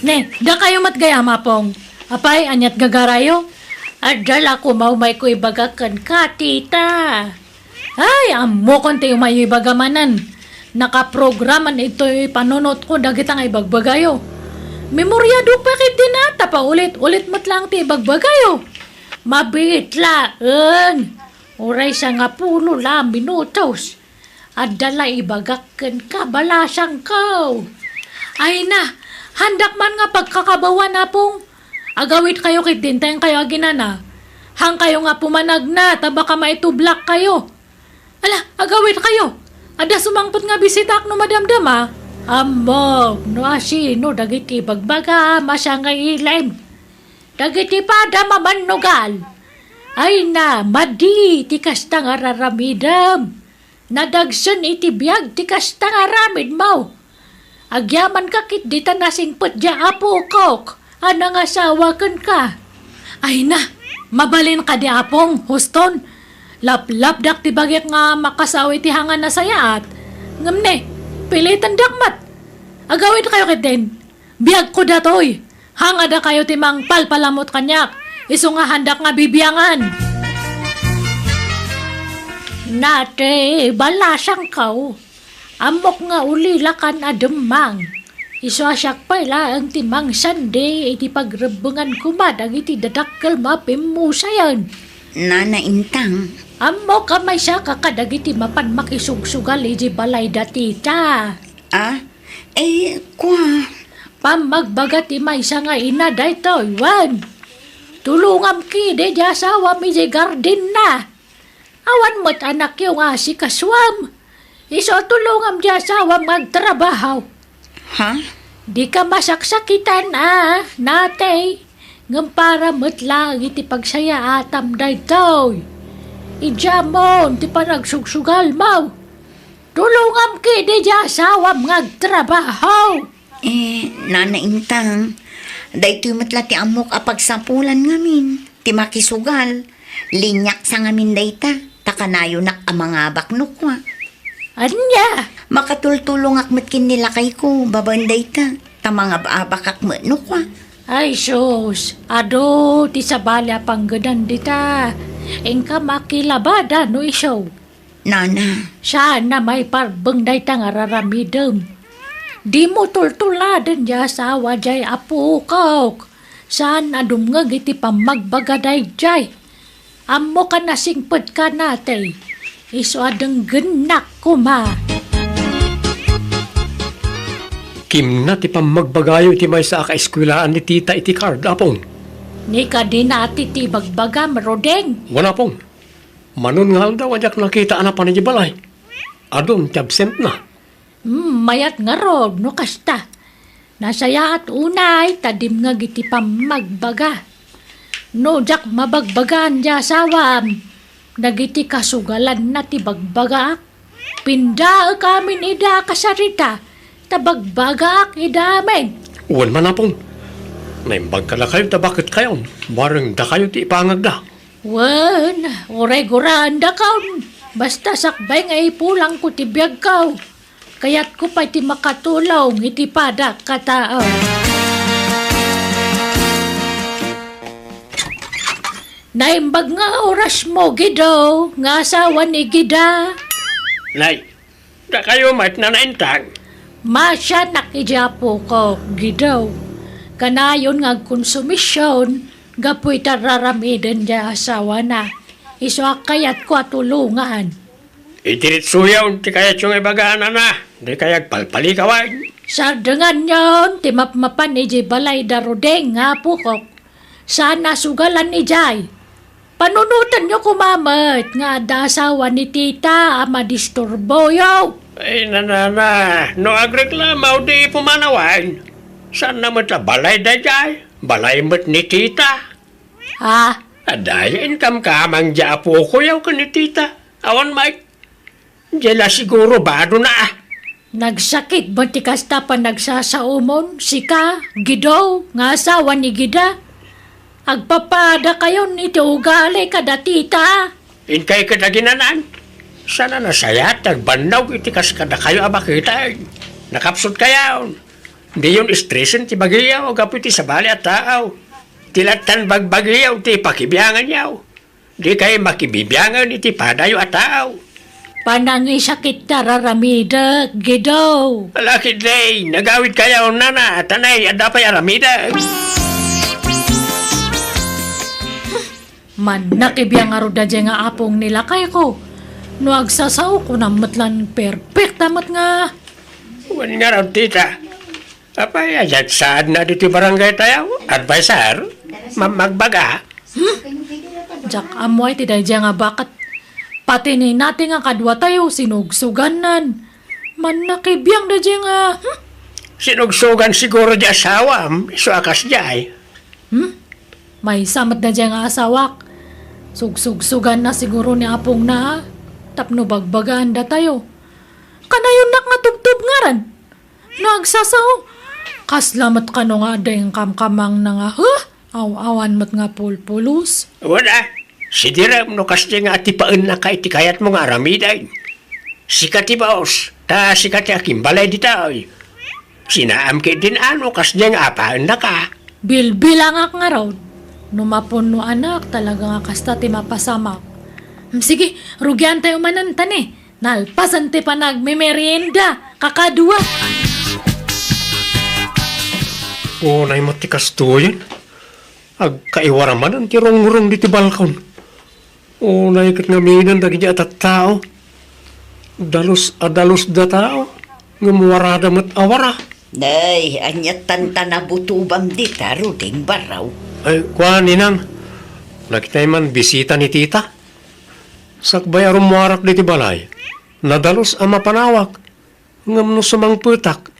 Ne, da kayo matgayama pong. Apay, anyat gagarayo. At dala ko maumay ko ibagakan ka, tita. Ay, amo kon tayo may ibagamanan. Nakaprograman ito'y panunot ko dagit ang ibagbagayo. Memoryado pa kit dinata pa ulit-ulit matlang ti ibagbagayo. Mabit laeng. Uray sa nga pulo la minutos. At dala ibagakan ka balasang kao. Ay na, handak man nga pagkakabawa na pong. Agawit kayo kit dinteng kayo aginana. Hang kayo nga pumanag na, tabaka maitublak kayo. Ala, agawit kayo. Ada sumangpot nga bisitak no madamdama. Ambog, no asino, dagiti bagbaga, masya nga ilaim. Dagiti pada mamannugal. Ay na, madi, ti kasta nga raramidam. Nadagsan iti biyag, ti kasta nga ramid mo. Agyaman ka kit dita nasingpot dya apo kok. Anang asawa kan ka. Ay na, mabalin ka di apong, huston. Lap-lap dak ti bagyak nga makasawi ti hangan na sayaat. Ngamne, pilitan dakmat. Agawin kayo kitin. Biyag ko datoy. Hangada kayo ti mang palpalamot kanyak. Iso nga handak nga bibiyangan. Nate, balasang kau. Amok nga ulilakan ademang. Iso asyak pala ang timang sande iti pagrebengan kumadag iti dadakkel mapimusayan. Nana Intang. Amo ka may siya kakadag iti mapan makisugsugal iti balay datita. Kwa. Pamagbaga ti may sa nga ina daytoy, wan. Tulungam ki de asawa mi di garden na. Awan mo't anak yung si kaswam. Iso tulungam di asawa magtrabaho. Ha? Di ka masaksakitan natay. Ngam para mo't lang iti pagsaya atam daytoy. Ijamon ti panagsugsugal mo. Tulungam ki di asawa magtrabaho. Nana Intang, daytoy matla ti amok a pagsapulan ngamin, ti makisugal, linyak sa ngamin dayta, takanayo nak ang mga baknok wa. Anya? Makatultulong akmat kin nilakay ko, baban dayta, ta mga baabak akmat wa. Ay sus, ado ti sabalya panggadan dita. Engka makilabada no iso. Nana, Sana may parbeng dayta nga raramidem. Di mo tultuladan di asawa jay apo kaw. Sana dumngag iti pamagbagaday jay. Amo ka nasingpad ka natay. Iso adang genak ko ma. Kim na ti pamagbagayo iti may sa ka-eskwilaan ni tita iti card, apong. Ni ka di nati ti bagbaga marodeng. Wala pong. Manon nga daw ajak nakita na pa ni balay. Adon ti absent na. Mayat nga rod no kasta. Nasaya at unay tadim nga giti pamagbaga. No jak mabagbagan di asawam. Nagiti kasugalan na ti bagbaga. Pinda kamin ida kasarita. Tabagbagaak idamen. Uwan man na pong. Naimbag ka na kayo, bakit kayo? Barang da kayo ti ipangag da. Wan, oray-guraan da kaun. Basta sakbay nga ipulang ko ti biyag kaw. Kaya't ko pa ti makatulong iti padak katao. Naimbag nga oras mo, Gido, nga asawa ni Gida. Nay, da kayo mat na naintang. Masya nakijapo ko, Gido. Kanayon nga konsumisyon, gapoy tararamiden niya asawa na. Iso kayat ko atulungan. Itiritsuyaw, ti kayat yung ibagaan na. Di kayag palpali kawan. Sa dengan yon, timapmapan ni Jay Balay Darudeng nga po ko. Sana sugalan ni Jay. Panunutan niyo kumamat nga dasawa ni tita ama disturbo yo. Ay, nanana, no agreklamaw di pumanawan. Saan naman sa balay da jay? Balay mo't ni tita. Ha? Aday, income ka mang japo ko yaw ka ni tita. Awan, Mike. Diyala siguro bado na ah. Nagsakit ba ti kasta pa nagsasaumon? Sika, Gido, nga asawa ni Gida. Agpapada kayo iti ugali kada tita. Inkay ka na ginanan. Sana nasayat, nagbandaw iti kas kada kayo abakita. Nakapsot kayaw. Di yun stressin ti bagiyaw, gapu ti sabali at taaw. Tilatan bagbagiyaw, ti pakibiyangan yaw. Di kayo makibibiyangan iti padayo at taaw. Panangi sakit tararamida, Gido. Alakid day, nagawid kayaw nana, tanay, adapay aramida. Man nakibiyang aruda dyan nga apong nilakay ko. No agsasaw ko na matlan perfect amat nga. Wan nga raw, tita. Apay, ayat saan na dito barangay tayo? Advisor? Magbaga? Jak amoy ti dyan nga bakat. Pati ni natin nga kadwa tayo sinugsuganan. Man nakibiyang da dyan nga. Sinugsugan siguro di asawam, iso akas jay. May samat na dyan nga asawak. Sugsugsugan na siguro ni apong na. Tapno bagbagaan da tayo. Kanayon nak nga tubtub nga ran. No agsasaw. Kaslamat ka no nga dayang kamkamang na nga. Aw-awan mat nga pulpulos. Wala. Si Direm no kasi nga atipaan na kay tikayat mo nga aramiday. Sikat ti baos, ta sikat ti akimbalay di tayo. Sinaam kay din ano kasi nga apaan na ka. Bilbilang ak nga raw. Numapon no anak talaga nga kasta ti mapasamak. Sige, rugyan tayo manantan eh. Nalpasan ti pa nagmemerienda. Kakadua. Unay mo ti kastuyan. Agkaiwaraman ang tirong-rong di ti balkon. Unay kat nga minan dagi di atat tao. Dalos da tao. Ngamuwarada mat awara. Nay, anyat tanta na butubam di taro ding baraw. Ay, kuha, Ninang. Nakita man bisita ni tita. Sakbay arum muarak di balay. Nadalos ang mapanawak. Ngam no sumang putak.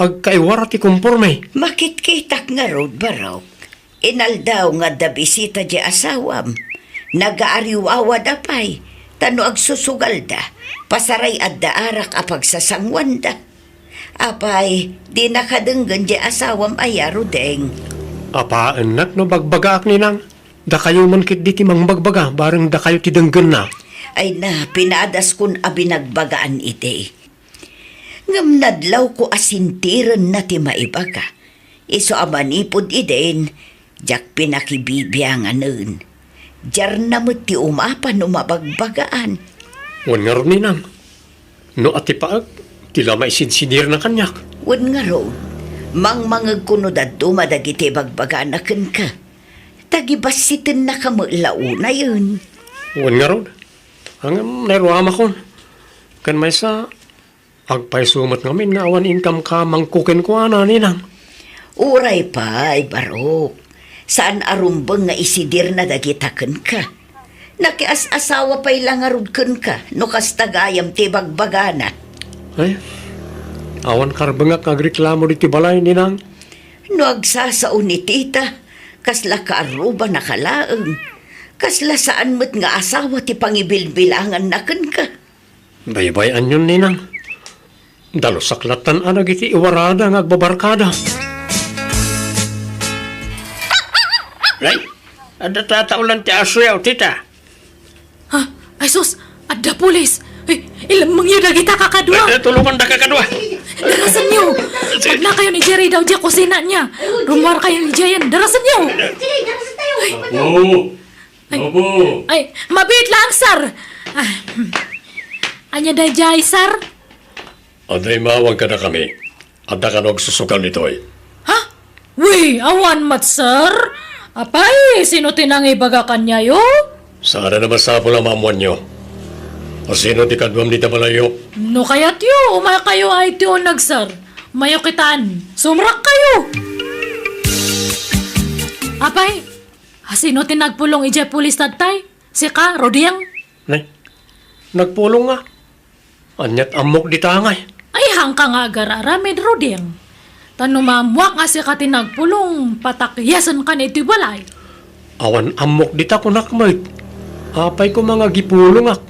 Agkaiwara ti kumpurme. Makitkitak nga rod baraw. Inaldaw nga da bisita di asawam. Nagaariwawa da pay. Tano agsusugal da. Pasaray at daarak apag sasangwan da. Apay, di nakadenggan di asawam ayaro deng. Apaan nak no bagbaga ak Ninang. Da kayo man kit di ti mang bagbaga. Barang da kayo ti denggan na. Ay na, pinadas kun abinagbagaan ite. Ngam nadlaw ko asintiran na ti maibaga. Iso amanipod iden, jak pinakibibiyangan nun. Jar na mo ti umapan umabagbagaan. Wan nga ron, Ninang. No ati paag, tila maisinsinir na kanyak. Wan nga ro, mangmangag kuno dadto madagiti bagbagaan na ka. Tagibasitin na kamulauna yun. Wan nga ron. Hanggang nairwama kon. Kan may sa agpaisumat ngamin na awan income ka mangkukin ko ana, Ninang. Uray pa, ay barok. Saan arumbang nga isidir na dagitaken ka? Nakias-asawa pa'y langarudken ka, no kastagayam ti bagbagana. Ay, awan karbangak agreklamo di ti balay, Ninang. No agsasao ni tita, kasla kaaruba nakalaeng. Kasla saan mo't nga asawa ti pangibilbilangan naken ka. Baybayan yun, Ninang. Dalo saklatan anag iti iwarada ng agbabarkada. Ay, ada tataulan ti aso yaw, tita. Ha? Ay sus, adda pulis. Ay, ilang mangyo na kita kakadwa. Tulungan da kakadwa. Darasan niyo. Pag na kayo ni Jerry daw diya kusina niya. Rumar kayo ni Jayan. Darasan niyo. Ay, mabit lang, sir. Anya day jay, sir? Aday mawag ka na kami. Ada ka nagsusugal nito'y. Ha? Uy, awan mat, sir. Apay, sino tinangi baga kanya yo? Sana naman sa pula mamuan nyo. O sino ti kadwam dita malayo? No kayat yo, umaya kayo ay tiyo nagsar. Mayo kitaan, sumrak kayo. Apay, sino tinagpulong ijay pulis tatay? Si ka, Rodiang? Nay, nagpulong nga. Anyat amok di tangay. Ay, hangka nga agararamid, Rodiang. Tanumamwak nga si ka tinagpulong, patakyasan ka na ito'y balay. Awan amok di ta kunakmay. Apay ko mga gipulong ak.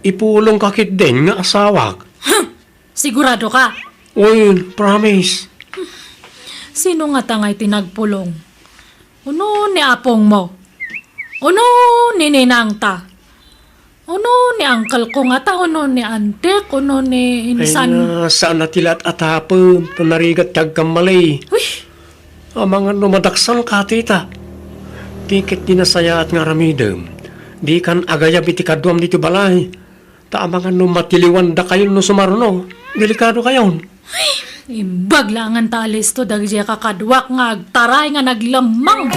Ipulong kakit din nga asawak. Sigurado ka? Uy, promise. Sino nga tangay tinagpulong? Uno ni apong mo? Uno ni ninang ta? Uno ni angkal ko nga ta? Uno ni antek? Uno ni Ay insan? na, saan na tilat atapon, panarigat tagkamalay. Uy! Ang mga numadaksan ka, tita. Tikit dinasaya at nga ramidem. Di kan agayab iti kadwam dito balay. Ta mga numatiliwan da kayo no sumarno. Delikado kayon. Imbag lang ang talis to, dagja kakadwak nga agtaray nga naglamang.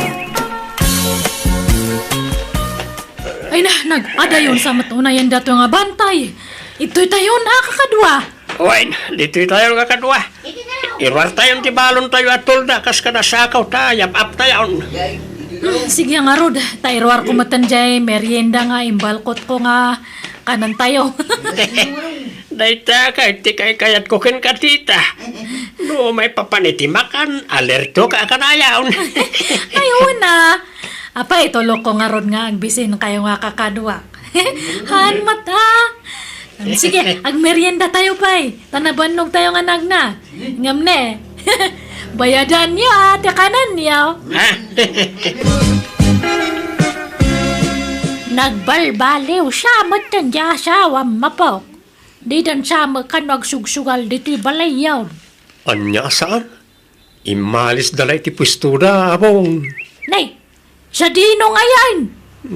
Ay na, nag-adayon sa matunayan dato nga bantay. Ito'y tayo na, kakadwa. Uy, dito tayo kakadwa. Irwar tayo ti balon tayo at tulda, kas ka nasakaw tayo, up tayo. Sige nga, Rod. Tairwar ko matanjay, merienda nga, imbalkot ko nga, kanan tayo. Dayta ka, iti kay kayat kukin ka, tita. No, may papanitimakan, alerto ka kanayaw. Ayun na. Apa, itulog ko nga, Rod nga, agbisin kayo nga kakadwa. Han mata. Sige, ag merienda tayo pay. Tanabanog tayo nga nagna. Ngam ne. Bayadan niyo ate kanan niyo. Ha? Nagbalbaliw siya matandya siya wamapok. Di dan siya magkanagsugal dito'y balayaw. Anya saan? Imalis dalay ti pwestuda, abong. Nay, siya dino ngayon.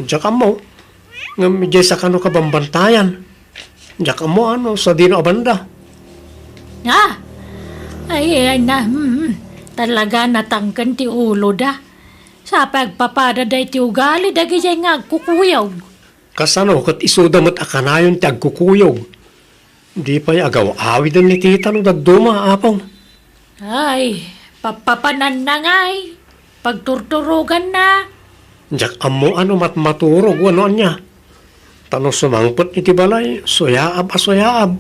Diyan ka mo. Nga medyo sa kano ka bambantayan. Diyan ka mo ano, sa dino abanda. Ah, ay na, talaga natangkan ti ulo da. Sa pagpapada da iti ugali, dagi siya nga kukuyaw. Kasano kat isudamat akanayon ti agkukuyog. Di pa'y agaw awi din ni tita no dagduma, apong. Ay, papapanan na ngay. Pagturturugan na. Jak amo ano maturog ano niya. Tanong sumangpot iti balay, soyaab a soyaab.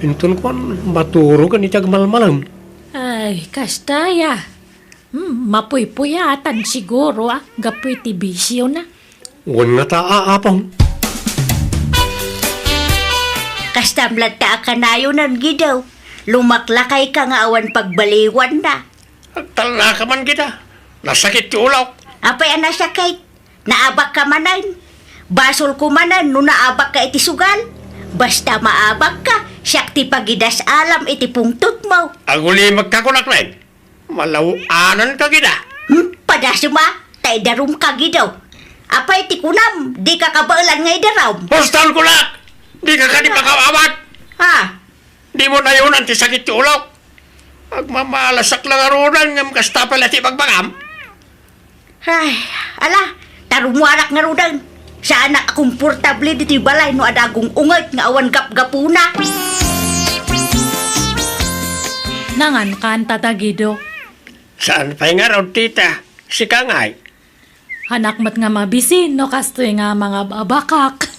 Intun kon maturog iti agmalmalam. Ay, kastaya. Mapuypuyatan siguro gapoy ti bisyo na. Wan nga taaapong. Kastamlat ta akanayo nan gidaw. Lumaklakay ka nga awan pagbaliwan na. Agtala ka man kita. Nasakit ti ulaw. Apay anasakay. Naabak ka manan. Basol ko manan no naabak ka iti sugal. Basta maabak ka, siyak ti pagidas alam iti pungtot mo. Aguli magkakunak na Malawanan ka kita. Padasuma, tay darum ka gidaw. Apay ti kunam, di ka kabailan ngay daram. Hostal kulak! Di ka di makawawat. Ha? Di mo na yun ang tisakit ti ulaw. Agmamalasak lang arunan ngam kasta pala ti bagbagam. Ay, ala, tarumuarak nga rudan. Saan na komportable diti balay no adagong unget nga awan gap-gapuna. Nangan kan tatagido. Saan pa nga raw tita? Si Kangay. Hanak mat nga mabisin no kastoy nga mga babakak.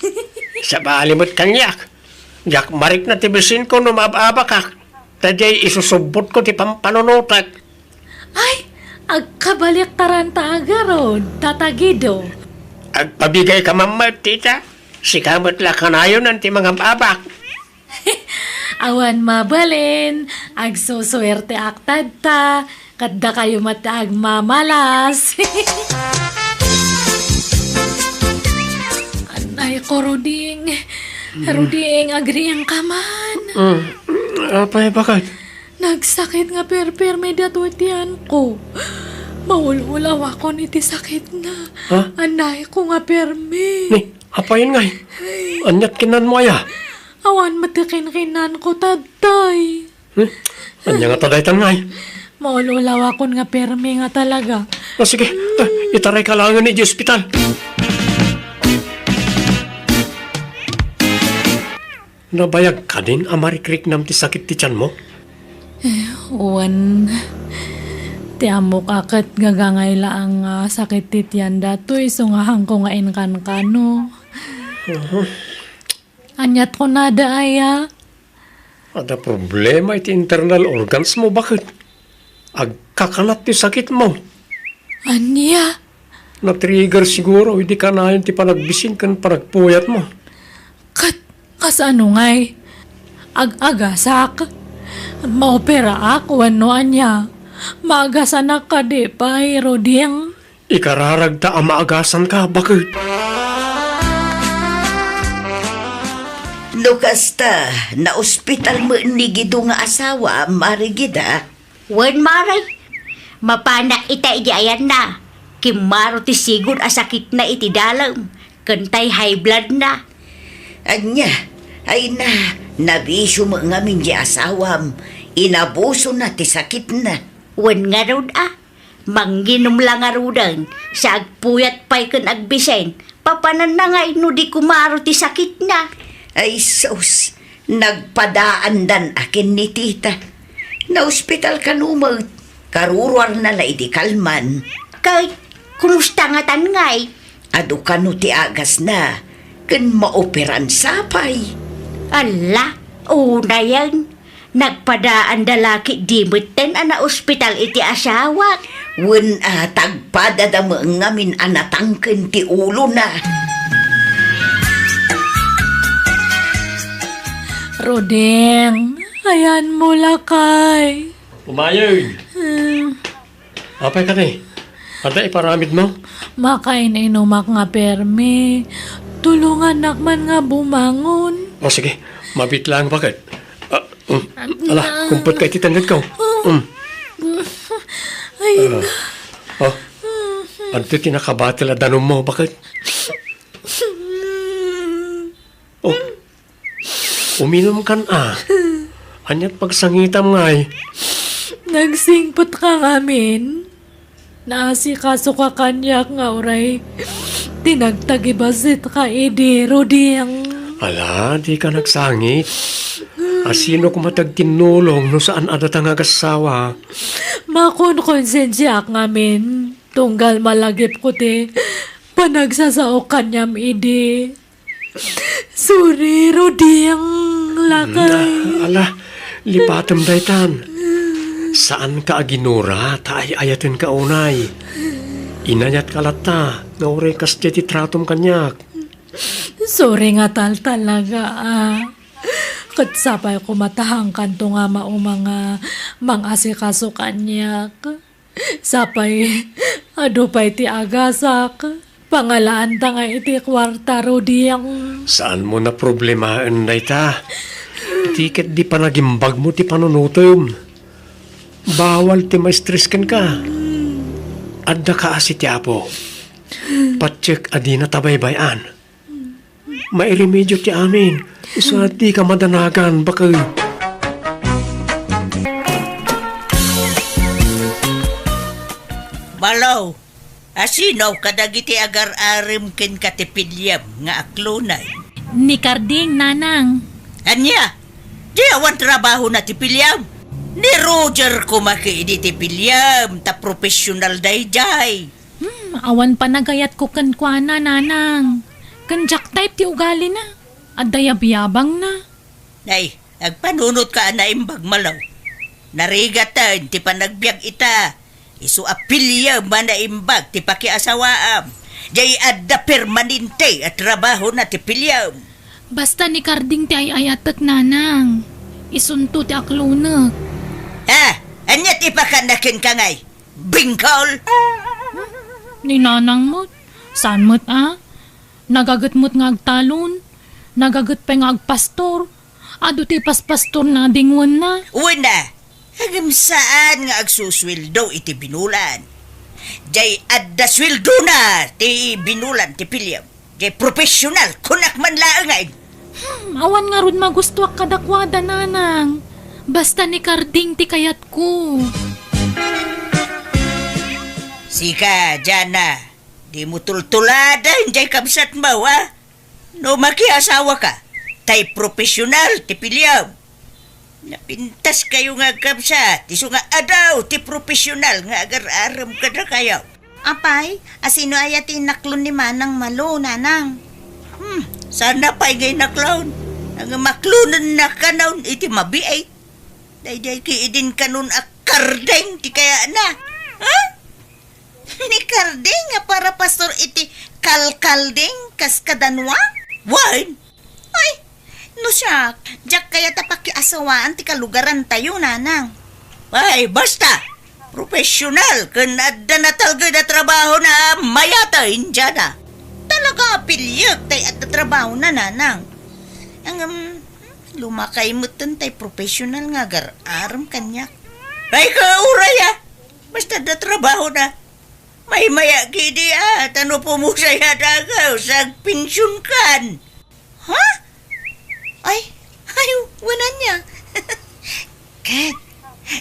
Sa balimot kanyak. Jak marik na tibisin ko no mababakak. Tadyay isusubot ko ti pampanunutak. Ay, agkabalik taranta agaron, tatagido. Agpabigay ka mamat, tita. Si kamot la kanayon ang ti mga babak. Awan mabalin, agsuswerte aktad ta, kadda kayo mataag mamalas. Anay ko, Ruding. Ruding, agri ang kaman. Apay bakit? Nagsakit nga perperme datutian ko. Maululaw ako ni ti sakit na. Ha? Anay ko nga perme. Ni, apayin ngay. Anyat kinan mo aya. Awan matikin-kinan ko tatay. Anya nga tadaytan ngay. Maululaw ako nga perme nga talaga. O sige, itaray ka lang ni di ospital. Nabayag ka din, amarikrik nam ti sakit ti tiyan mo? Uwan, ti amok akat gagangay laang sakit ti tiyan datoy, sungahang ko nga inkan-kano. Anyat ko nada aya. Ada problema iti internal organs mo, bakit? Agkakanat ti sakit mo. Anya? Na-trigger siguro, hindi ka na yun ti panagbisin kan panagpuyat mo. Kasano ngay? Ag-agasak? Maopera ako, ano anya? Maagasan ka di pa, Roding? Ikararagta ang maagasan ka, bakit? Lukasta, na ospital mo ni gido nga asawa, marigida. Wen maray. Mapanak ita iti ayan na. Kimaro ti sigod asakit na iti dalam. Kantay high blood na. Anya, ay nabisyo mo nga min di asawam. Inabuso na ti sakit na. Wen nga rod Mangginom lang nga rodan. Sa agpuyat pa'y kan agbisen. Papanan na nga ino di kumaro ti sakit na. Ay sus, nagpadaan dan akin ni tita. Na ospital ka numag. Karuruar na la idi kalman. Kahit kumusta nga tangay. Ado ka no ti agas na. Kan maoperan sapay. Ala, una yan. Nagpadaan dalaki dimiten ana ospital iti asawa. Wen tagpada da mo ngamin anatangken ti ulo na. Roding, ayan mo lakay. Umayag! Apay ka ni? Ada iparamid mo? Makain inumak nga perme. Tulungan nakman nga bumangon. O sige, mabit lang bakit? Ala, kumpot ka ititanggat ko. Ay, Ano tinakabatil na danom mo, bakit? Oh, uminom kan Anyat pagsangitam ngay. nagsingpot ka ngamin. Naasikaso ka kanyak nga oray. Tinagtagibasit ka idi, Roding. Ala, di ka nagsangit. Asino kumatag tinulong no saan adatang agasawa. Makon-konsensya ngamin. Tunggal malagip ko te. Panagsasaok kanyam idi. Sorry, Rodiyang lakay. Ala, lipatam daytan. Saan ka aginura, taay ayatin ka unay. Inanyat kalata, naurekas jeti tratum kanyak. Sorry nga tal talaga Kat sapay ko matahang kanto nga mga asikaso kanyak. Sapay, ado pa iti agasak. Pangalaan ta nga iti kwarta Rodiyang. Saan mo na problemaen dayta? Tiket di pa nagimbag mo ti panunutom. Bawal ti ma-stress ka. Adda ka asi ti apo. Patsik adi na tabaybayan. Mairemedyo ti amin. Iso na di ka madanagan bakal. Balaw, asinaw kadagiti agar-arim ken katipilyam nga aklunay. Ni Karding, nanang. Anya, di awan trabaho na tipilyam. Ni Roger kumaki di tipilyam, ta professional dayjay. Awan pa nagayat ko kan kuana, nanang. Kanjak type ti ugali na. At dayabiyabang na. Nay, agpanunot ka na imbag malaw. Narigatan, ti panagbiag ita. Isu apilyam man na imbag, ti pakiasawaam. Jay adda permanente at trabaho na ti pilyam. Basta ni Karding ti ayatek, nanang. Isunto ti aklunek. Ha? Anya ti pakanakin ka ngay? Bingkol? Ni nanang mo't. Saan mo't Nagagat mo't nga agtalon. Nagagat pa nga agpastor. Ado ti paspastor na dingwan na. Una, hagam saan nga agsuswildo iti binulan. Jay adda swildo na ti binulan ti pilyam. Jay professional, kunak man laangay. Awan nga ron magustuak kadakwada, nanang. Basta ni Karding ti kayat ko. Sika, Jana. Di mo tultuladan, jay kamsat mo, ha? No makiasawa ka, tay profesional, ti pilyam. Napintas kayo nga kamsat, iso nga adaw, ti profesional, nga agar-aram ka na kayo. Apay, asino ayatin naklon ni Manang Malo, nanang. Sana pa'y ngay naklaon. Ang maklunan na kanon, iti mabiay. Day kiidin kanon akardeng, ti kaya na. Ha? Ni Karding nga para pastor iti kalkalding kaskadanwa? Wine? Ay, no siya, jak kaya tapakiasawaan ti kalugaran tayo, nanang. Ay, basta. Professional, kung adda na talga na trabaho na mayata, Indiana. Talaga apilyag tay at trabaho na, nanang. Ang lumakay mo tay professional nga gar-aram kanyak. Ay, kauraya. Basta na trabaho na. May maya gidi ano po mo saya dagaw sa pensyon kan. Ha? Ay, wala niya.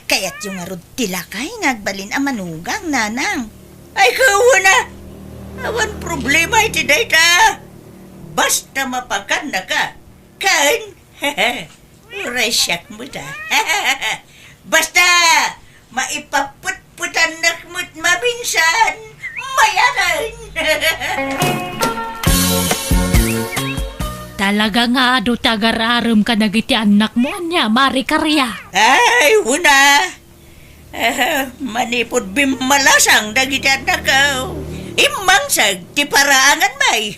Kaya't yung arod tilakay ngagbalin ang manugang, nanang. Ay, kauna. Awan problema iti dayta. Basta mapakan na ka. Kan? Resyak mo ta. Basta maipaputputan na mo't mabinsan. Mayanan. Talaga nga ado tagar-aram ka nagiti anak mo niya, Mari Karya. Ay, una. Manipod bimalasang dagiti anak ko. Imangsag, ti paraangan may.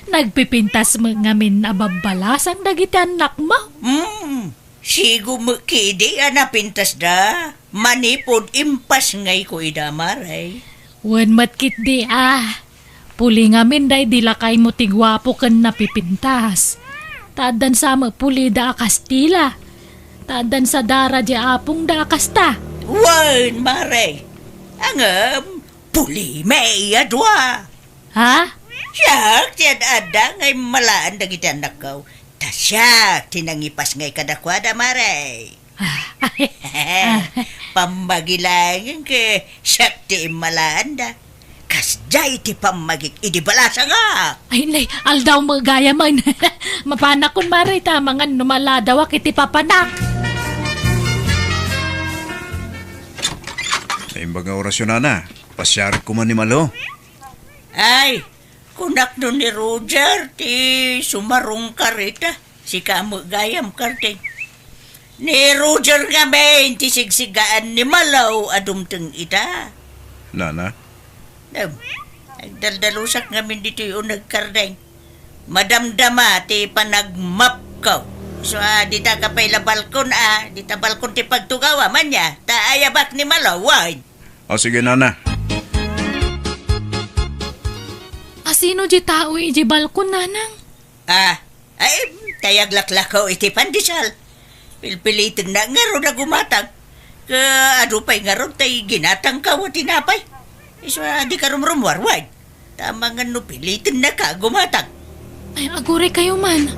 Nagpipintas mo ngamin ababalasan dagiti anak mo. Sigo mo kidi pintas da. Manipod impas ngay ko idamaray. Wen matkit di Puli ngamin day dilakay mo tigwapo kan napipintas. Tadan sa puli da Kastila. Tadan sa dara di apong da Kasta. Wan, maray. Angam, puli may adwa. Ha? Siyak, tiyan ada ngay malaan dagiti anak ko. Tasyak, tinangipas ngay kadakwada, maray. Pambagilangan ke siyak ti malaan da. Kas jay ti pamagik idibalasa nga. Ay, nay, aldaw magaya man. Mapanak kun maray ta, mga numaladaw iti papanak. Sa imbang nga orasyon na, pasyar ko man ni Malo. Ay, kunak no ni Roger, ti sumarong karita. Si kamo gayam karting. Ni Roger nga may ti sigsigaan ni Malaw adumteng ita. Nana, Nagdaldalusak ngamin dito yung nagkardeng. Madamdama ti panagmap ko. So, di ta kapay la balkon di ta balkon ti pagtugawa man niya. Ta ayabak ni Malaw, why? o sige Nana. Asino di tao iti balkon, nanang? Ay, tayag laklakaw iti pandisal. Pilpilitin na ngaro na gumatang. Ka adupay ngaro tay ginatang ka o tinapay. So, di ka rumrumwarwad. Tama nga no, pilitin na ka gumatang. Ay, agure kayo man.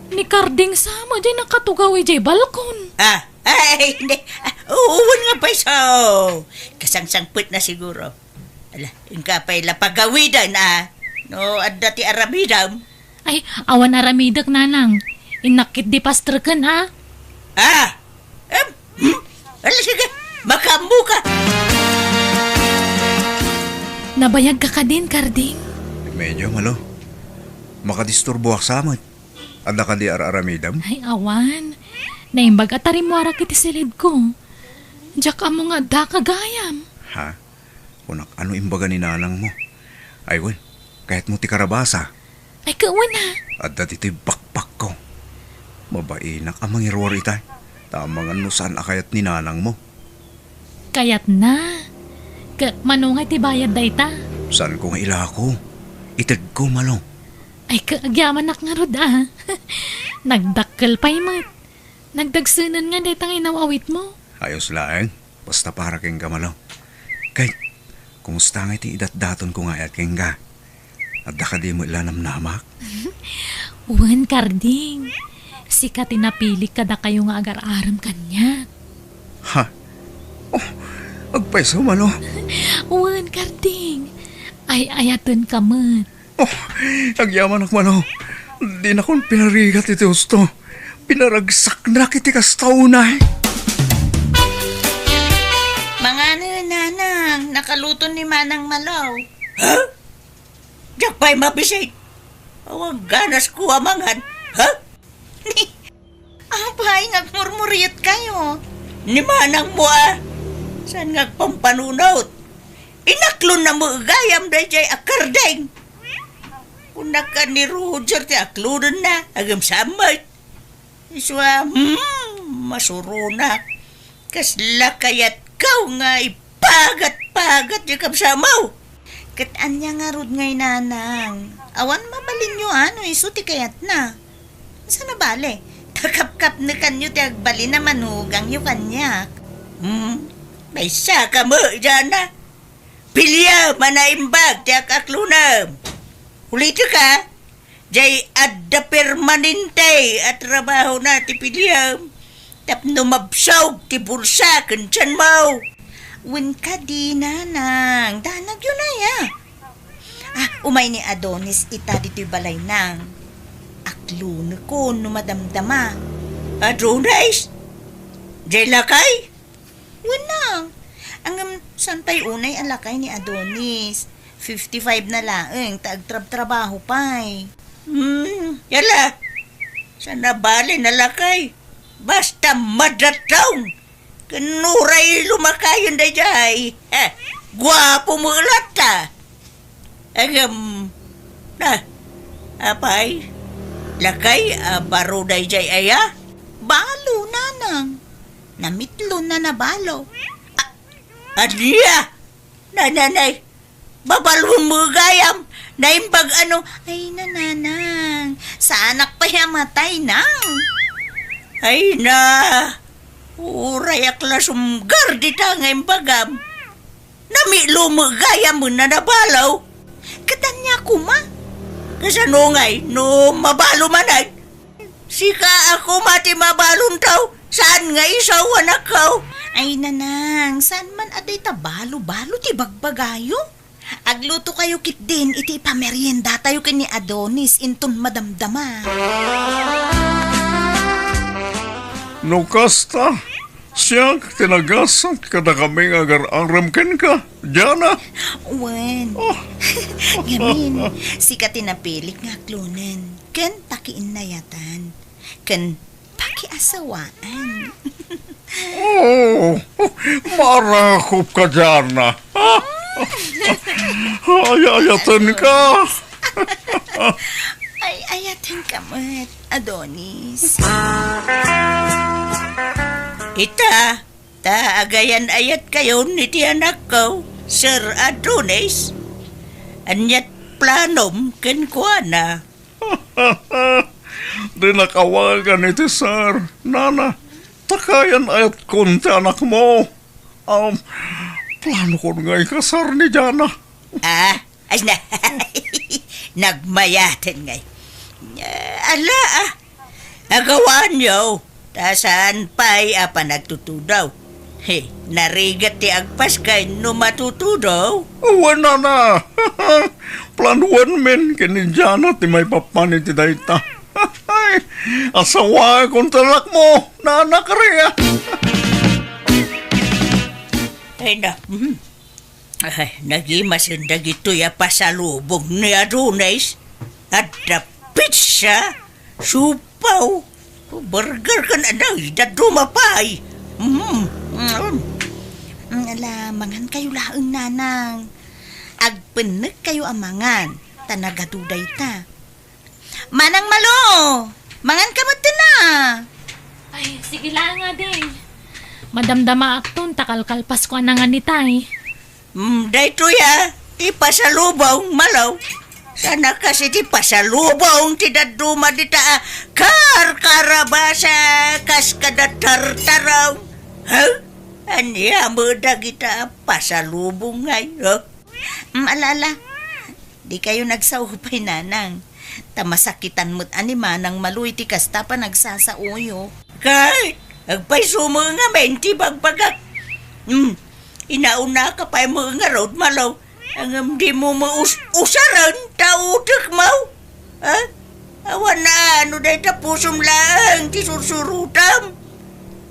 Ni Karding sama di nakatugaw iti balkon. Ay, hindi. Uwan nga pa so. Kasangsangpit na siguro. Ala, ingka pa'y lapagawidan No, adda ti aramidam. Ay, awan aramidak, nanang. Inakit di pasterken, Ala, sige. Makambu ka. Nabayag ka din, Karding. Medyo Malo. Makadisturbo ak samot. Adda ka di araramidam. Ay, awan. Naimbag at tarimwara kiti silid ko. Diyak amo nga da kagayam. Ha? Kunak ano imbaga ni nanang mo? Ay wen, kahit mo ti karabasa. Ay, kawan na. Adda ti bakpak ko. Mabainak amang irwar itay. Tamang ano saan akayat ni nanang mo. Kayat na. Manungay ti bayad dayta. Saan ko nga ilako? Ited ko Malo. Ay, kaagyaman nak nga rod, Nagdakkel pa'y mat. Nagdagsunan nga daytang inawawit mo. Ayos laeng, basta para keng ka Malo. Kahit, kumusta nga iti idat-daton ko nga at keng ka? Adda ka di mo ilanam-namak? Uwan, Karding. Sika tinapili ka da kayo nga agar-aram kanya. Ha? Oh, agpaiso Malo. Uwan, Karding. Ay, ayatan ka mat. Oh, agyaman ak Malo. Di na kong pinarigat iti gusto. Pinaragsak na kiti kastaunay. Mga nanang, nakaluto ni Manang Malaw. Ha? Diyak pa'y mabisay. Awang ganas ko amangan. Ha? Apay, nagmurmuriyat kayo. Ni Manang mo Saan nga pampanunot? Inaklon na mo gayam da jay akardeng. Kuna ka ni Roger ti aklunan na. Agam samay. Iswa, masurunak. Kasla kayat kau nga ipagat-pagat yung kapsamaw. Kataan niya nga rod ngay nanang. Awan mabalin nyo iso ti kayat na. Sana bale? Takap-kap na kanyo ti agbali na manugang yung kanyak. May saka mo dyan na. Pilya manaimbag ti akaklunam. Ulito ka. Jay adda permanente at trabaho na ti pilyam. Tapno mabsawg ti bulsa kanchan mo. Win ka di nanang. Danag yun na ya. Umay ni Adonis ita dito'y balay nang. Akluno ko no madamdama. Adonis? Jay lakay? Win na. Ang santay unay alakay ni Adonis. 55 na laeng taagtrab-trabaho pa'y. Yala. Sana bali na lakay. Basta madrataw. Kanuray lumakayon da jay. Gwapo mo lata. Agam. Apay. Lakay, baro da jay aya. Balo nanang. Namitlo na nabalo. Adliya. Nanay. Babalong mo gayam. Naimbag Ay nananang. Sa anak pa yamatay nang. Ay na. Uray akla sumgar di tangay bagam. Namilo mo gayam mo na nabalaw. Katanya ko ma. Kasanungay, no mabalo manay. Sika ako mati mabalon tao. Saan nga isaw anak ko? Ay nanang, saan man aday ta balo-balo ti bagbagayo? Agluto kayo kit din, iti pamerienda tayo kini Adonis inton madamdama. No kasta, siya tinagasat kada kami agar-aram ken ka. Diana, Wen. Gamin, sika tinapilik nga klunen. Ken pakiinayatan. Ken pakiasawaan. oh, marakop ka, Diana. Ayayatan ka. Ay, ayatan ka mo't, Adonis. Ita, agayan ayat kayo ni ti anak ko, Sir Adonis. Anyat planom ken kuana. Di nakawagan iti sir. Nana, takayan ayat konti anak mo. Plano ko nga ikasar ni Diana. Ay na, nagmayaten ngay. Ala agawan yo, tasan pa'y apa nagtutudaw. He, narigat ti agpas kay no matutudaw. Wala na. Planuan men kini Diana ti may papanin ti dayta. Asawa kong talak mo, Nana Korea. Ay na, ay, nagimasin dagito ya pasalubong ni Adonis. At na pizza, supaw, burger ka na daw, dadumapay. Alamangan kayo laang nanang. Agpeneg kayo amangan. Tanagaduday ta. Manang Malo! Mangan ka mo na! Ay, sige lang nga din. Madamdama akton, takalkalpas ko anangan ni tay. Dahito ya, ti pasalubong malaw. Sana kasi ti pasalubong ti daduma di ta karkarabasa kaskadatartaraw. Ha? Anya mo dagita pasalubong ngayon. Alala, di kayo nagsawupay nanang. Tamasakitan mo't animanang maluy ti kasta pa nagsasauyo. Kahit, agpay sumo nga menti bagbagak. Inauna ka pa mo nga road malaw. Ang di mo usaran, tautik mo. Ha? Awan na, ano dahi tapusum lang, ti sursurutam.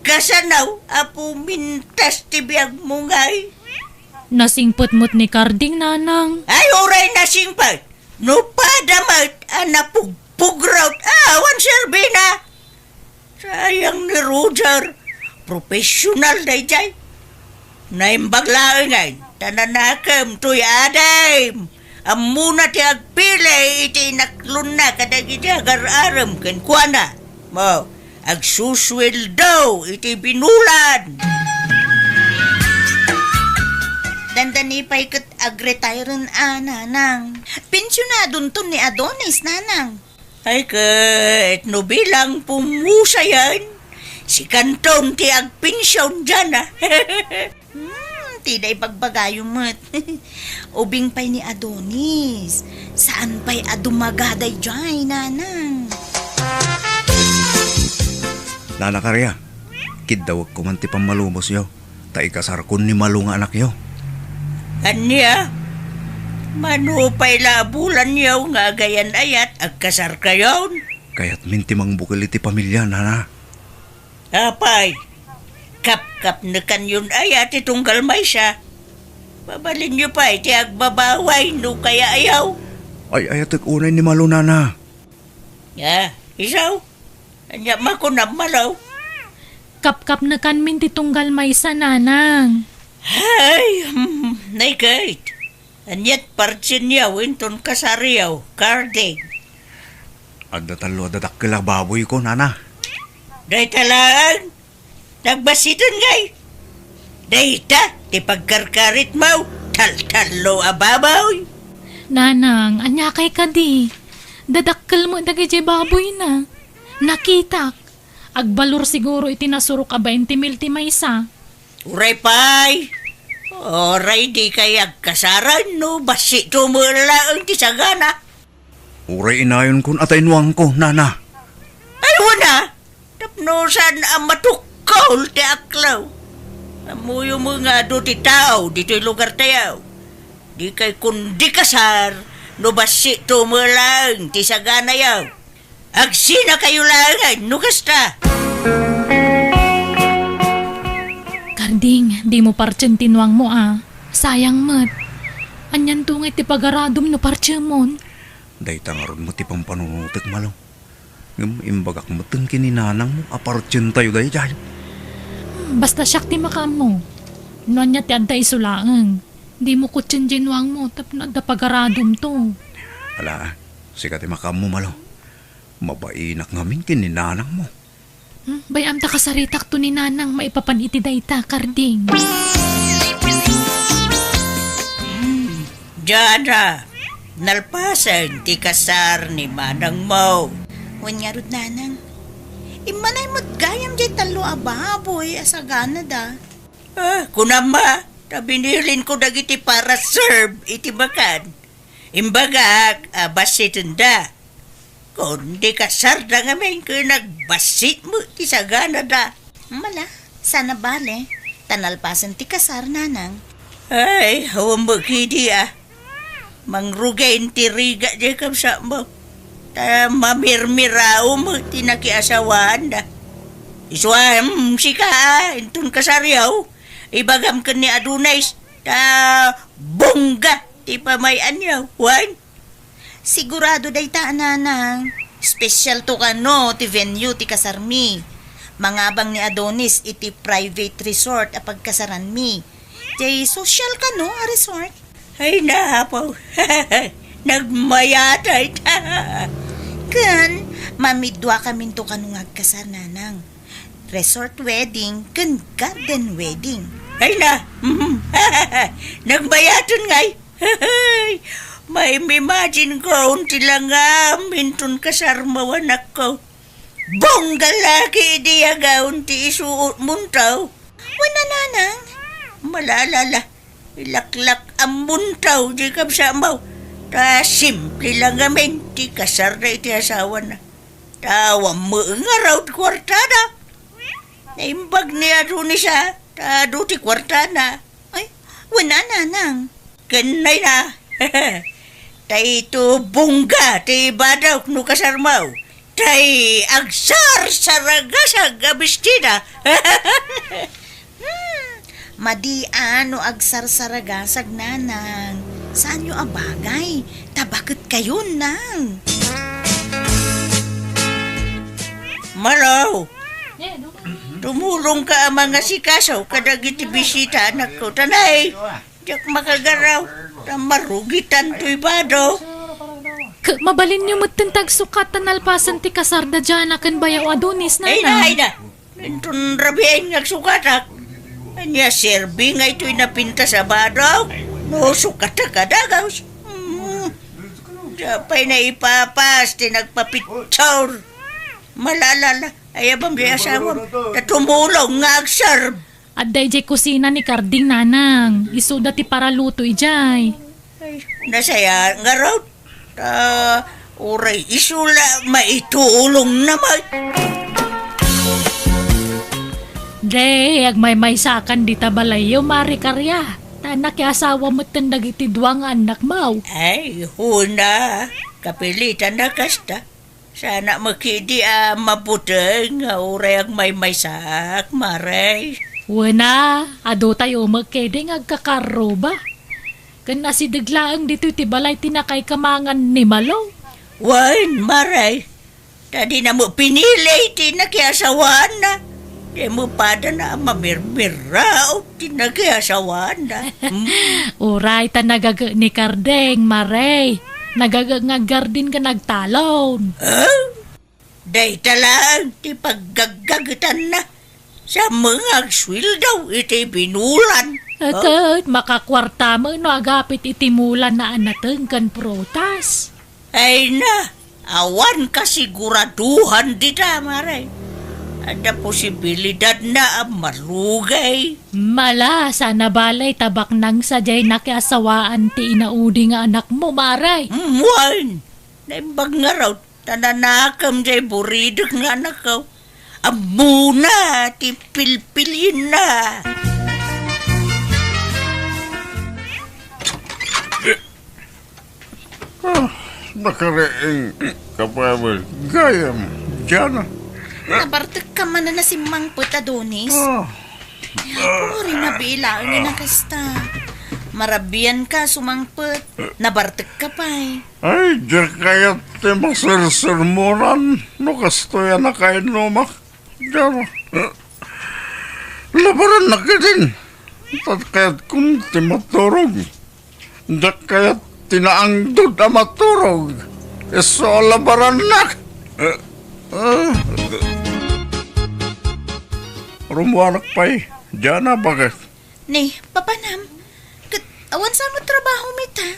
Kasanaw, apo mintas ti biyag mo ngay. Nasingpot mo't ni Carding nanang. Ay, oray na singpat. No padamat, anapugpugraut. Awan Selvina. Sayang ni Roger. Professional day jay. Naimbaglaan ngay. Tananakam tuy aday. Amuna ti agpilay iti inaklun na kadag iti agar-aram ken kuana. Mo, agsuswil daw iti binulan. Dandanipay kat ag-retiren nanang. Pensyonadon to ni Adonis nanang. Ay kat, no bilang pumusa yan. Si Kanton ti agpinsyon dyan Tiday pagbagayo mo't. Ubing pay ni Adonis. Saan pa'y adumagaday dyan, nanang? Nana Korea, kidawag ko man ti pamalumos yo. Ta ikasar kun ni Malu nga anak yo. Anya, manupay labulan yaw nga gayan ayat agkasar kayon. Kaya't minti mang bukil iti pamilya, Nana. Apay, kap-kap na kanyon ayat itunggal may siya. Babalin niyo pa iti agbabaway no kaya ayaw. Ay ayatek unay ni Malu, Nana. Isaw, anya makunam malaw. Kap-kap na kanmin titunggal may sa nanang. Ay, naikait. Anyat partsin yaw inton kasariyaw, Carding. Adda talo dadak kila baboy ko, Nana. Day talaan, nagbasitan ngay. Day ta, ti pagkarkarit mo, tal-talo ababaw. Nanang, anya kay kadi. Dadakkel mo dagiti baboy na. Nakitak. Agbalor siguro iti nasurok a 20 mil ti maysa. Uray pay, oray di kaya kasaran no, basi tumula ang tisagana. Uray inayon kun atay nuwang ko, Nana. Ay wala, tapnosan ang matukol ti aklaw. Amuyo mo nga do ti tao, dito'y lugar tayo. Di kay kundi kasar, no basi tumulang, ti sagana yaw. Agsina kayo lang, no kasta. Karding, di mo parchen tinwang mo Sayang mat. Anyan tungay ti pagaradom no parchen mon. Day tangaron mo ti pampanunutik malo. Ngam imbagak mo teng kininanang mo, apartyan tayo day jayo. Basta siyak ti makam mo. Noan niya ti antay isulaang. Di mo kutsin jinwang mo, tapno da pagaradom to. Ala, sikat ti makam mo malo. Mabainak ngamin kininanang mo. Bayam ta kasaritak to ni nanang maipapaniti dayta, Karding. Jana, nalpasan ti kasar ni manang mo. Wanyarod nanang. Imanay mo't gayam jay talo ababoy asagana da. Kunama, tabinilin ko dagiti para serve iti bakan. Imbagak, basit da. Kung di kasar da ngamin ko nagbasit mo ti sagana da. Mala, sana bale. Tanalpasan ti kasar nanang. Ay, hawang magkidi Mangrugain ti riga di kamsa mo. Mamirmirao mo ti nakiasawaan da. Iswam sika intun kasaryaw. Ibagam ka ni Adunais. Bongga ti pamayan yaw. Wan? Sigurado day ta nanang. Special to kano ti venue ti kasarmi. Mangabang ni Adonis iti private resort apag kasaran mi. Jay social kano a resort. Ay nahapaw. Nagmayatay ta. Kan, mamidwa kami to kanong agkasar nanang. Resort wedding, kan garden wedding. Ay na. Nagbayatan ngay. May imagine ko unti lang mintun kasarmawanak ko. Bongga laki diyaga unti isuot muntaw. Wala nanang. Malalala. Ilaklak ang muntaw di kapsamaw. Simple lang gamin. Di kasar na iti asawa na. Tawang mo nga raw kwartada. Naimbag ni Adonis tado ti kwartada. Ay, wala nanang. Kanay na. Tay ito bungga, tay badaw no kasarmaw. Tay agsar saragasag abistida. Madian o agsarsaragasag nanang. Saan nyo abagay? Tabakit kayo nang. Malaw. Tumulong ka ang mga sikasaw kadag iti bisita anak ko. Tanay, diyak makagaraw. Marugitan to'y bado. Mabalin niyo matintag sukat tanalpasan ti kasarda dyan akan bayaw Adonis Ay nanang. na. Intun rabiain ngagsukatak. Anya serbi nga ito'y napinta sa badaw. No, sukata kadagaw. Sapay na ipapas, tinagpapitsor. Malalala, ayabam di asawam. Tatumulong nga agsarb. At dayjay kusina ni Karding nanang. Isuda ti para luto ijay. Nasaya nga raw. Uray, isula maitulong naman. Day, agmay sakan di tabalayo mari karya. Tanak ya asawa mo tindag iti duwang anak mau. Ay, huna. Kapilitan na kasta. Sana makidi mabuteng nga uray ang may sak, maray. Wana, ado tayo magkeding agkakarro ba? Kan nasidaglaang dito iti balay tinakay kamangan ni Malo. Wan, maray. Tadi na mo pinili, tinakiasawaan na. Di mo pada na mamirmira o tinakiasawaan na. Uray ta nagaga ni Kardeng, maray. Nagagagardin ka nagtalon. Day talang, ti paggagagatan na. Sa mga agswil daw, iti binulan. Agad, makakwarta mo no agapit itimulan na anateng kan protas. Ay na, awan kasiguraduhan dita, maray. Ada posibilidad na marugay. Mala, sana balay tabak nang sadyay nakiasawaan ti inaudi nga anak mo, maray. Wan, naimbag nga raw, tananakam jay buridok nga anak ko. Amuna, ti pilpilin na. Nakaraing kapawal. Gayam. Diyan. Nabartek ka man na si Mang Put, Adonis. Puri na bilaan niya na kasta. Marabian ka, sumangput. Nabartek ka pa eh. Ay, diyan kaya ti masirsermoran. No kastoya na kayo nomak. Diyan. Labaran na ka din. Tat kaya't kung ti maturog. Diyan kaya't tinaangdod na maturog. Eso labaran na. Rumuanak pa eh. Diyan na bakit? Ni, papanam. Awan sa mo trabaho, mita.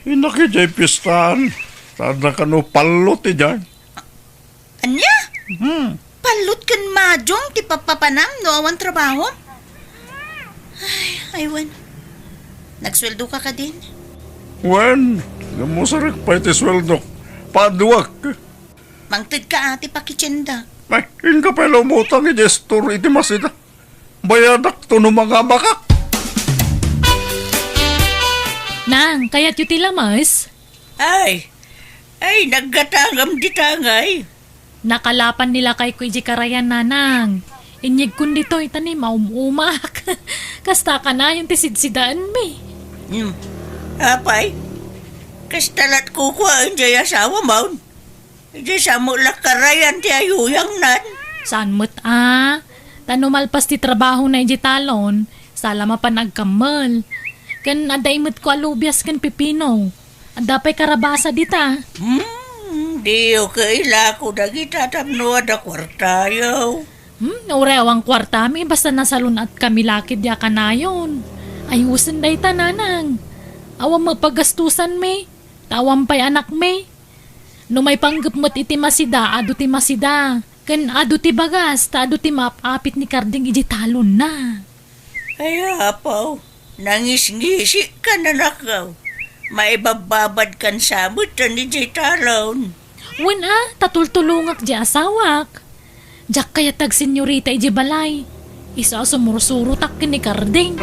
Inaki jay pistahan. Tada ka no palot eh dyan. Anya? Palot kan majong ti papapanam no awan trabaho? Ay, aywan. Nagsweldo ka din? Wen, gamusarik pa iti sweldo. Paduwak. Mangtid ka ati pakitsenda. Ay, inka pa lumutang i-gestor iti masita. Bayadak to no mga bakak. Nang, kaya't yu ti lamas? Ay, naggatangam di tangay. Nakalapan nila kay Kuya Karayan nanang. Inyig kun dito itani maumak. Kasta ka na yung tisidsidaan mi. Apay, kastalat kukuhaan jay asawa maun. Jay sa mulak karayan ti ayuyang nan. Saan mo't tanumalpas ti trabaho na iji talon. Sala mapanagkamal. Kan aday mo't ko alubias kan pipino. Adapay karabasa dita. Diyo kaila ko dagita tamno ada kwartayaw. Urewang kwarta mi basta nasalun at kami lakid ya kanayon. Ayusin day tananang. Awang magpagastusan mi. Tawang pay anak mi. No may panggap mo't iti masida, ado ti masida. Kan ado ti bagas, ta ado ti mapapit ni Karding iji talon na. Ay apaw, nangis-ngisi ka na nakaw. Maibababad kan samot ni jay talon. Wen tatultulungak di asawak. Jak kaya tag senyorita iji balay. Isa sumurusuro tak ni Karding.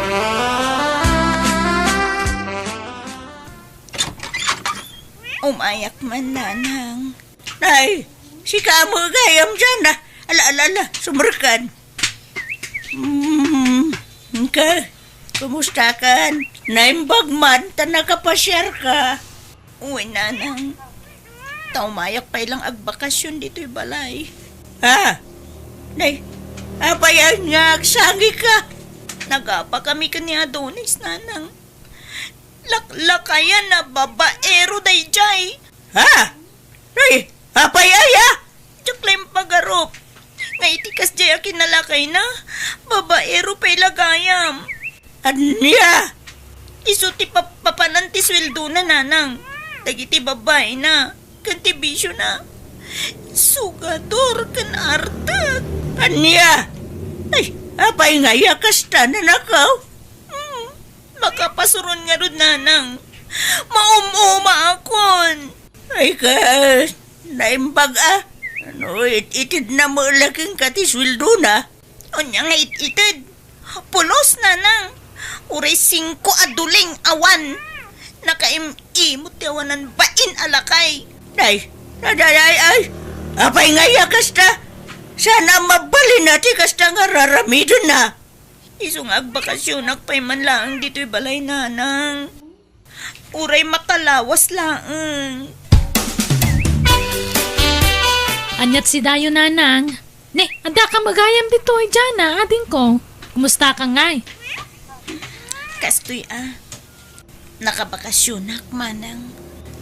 Umayak man nanang. Ay, si kamo gayam dyan na. Ala, sumurkan. Kumusta kan? Naimbag man, ta nakapasyar ka. Uy, nanang. Umayak pa ilang agbakasyon dito'y balay. Ha? Nay, apayan nga, agsangi ka. Nagapa kami kani Adonis, nanang. Laklakayan na babaero day jay. Ha? Ay, apayaya? Tsuklem pagarop. Nga itikas jay akinalakay na. Babaero pa'y lagayam. Anya? Iso ti papananti sweldo na nanang. Tagiti babae na. Kanti bisyo na. Sugador kan artag. Anya? Ay, apay nga yakasta na nakaw. Makapasuron nga rin nanang. Maumuma akon. Ay ka, naimbag Ano, itid na mo laking katiswildo na. O niya nga itid. Pulos nanang. Uray 5 aduling awan. Nakaimimot yawanan bain alakay. Ay. Apay nga yakasta. Sana mabalin natin kasta nga raramidon na. Isong agbakasyon akpay man lang dito'y balay nanang. Uray makalawas lang. Anyat si Dayo nanang. Ne, anda ka magayam dito ay dyan ading ko. Kumusta ka ngay? Kastoy nakabakasyon manang.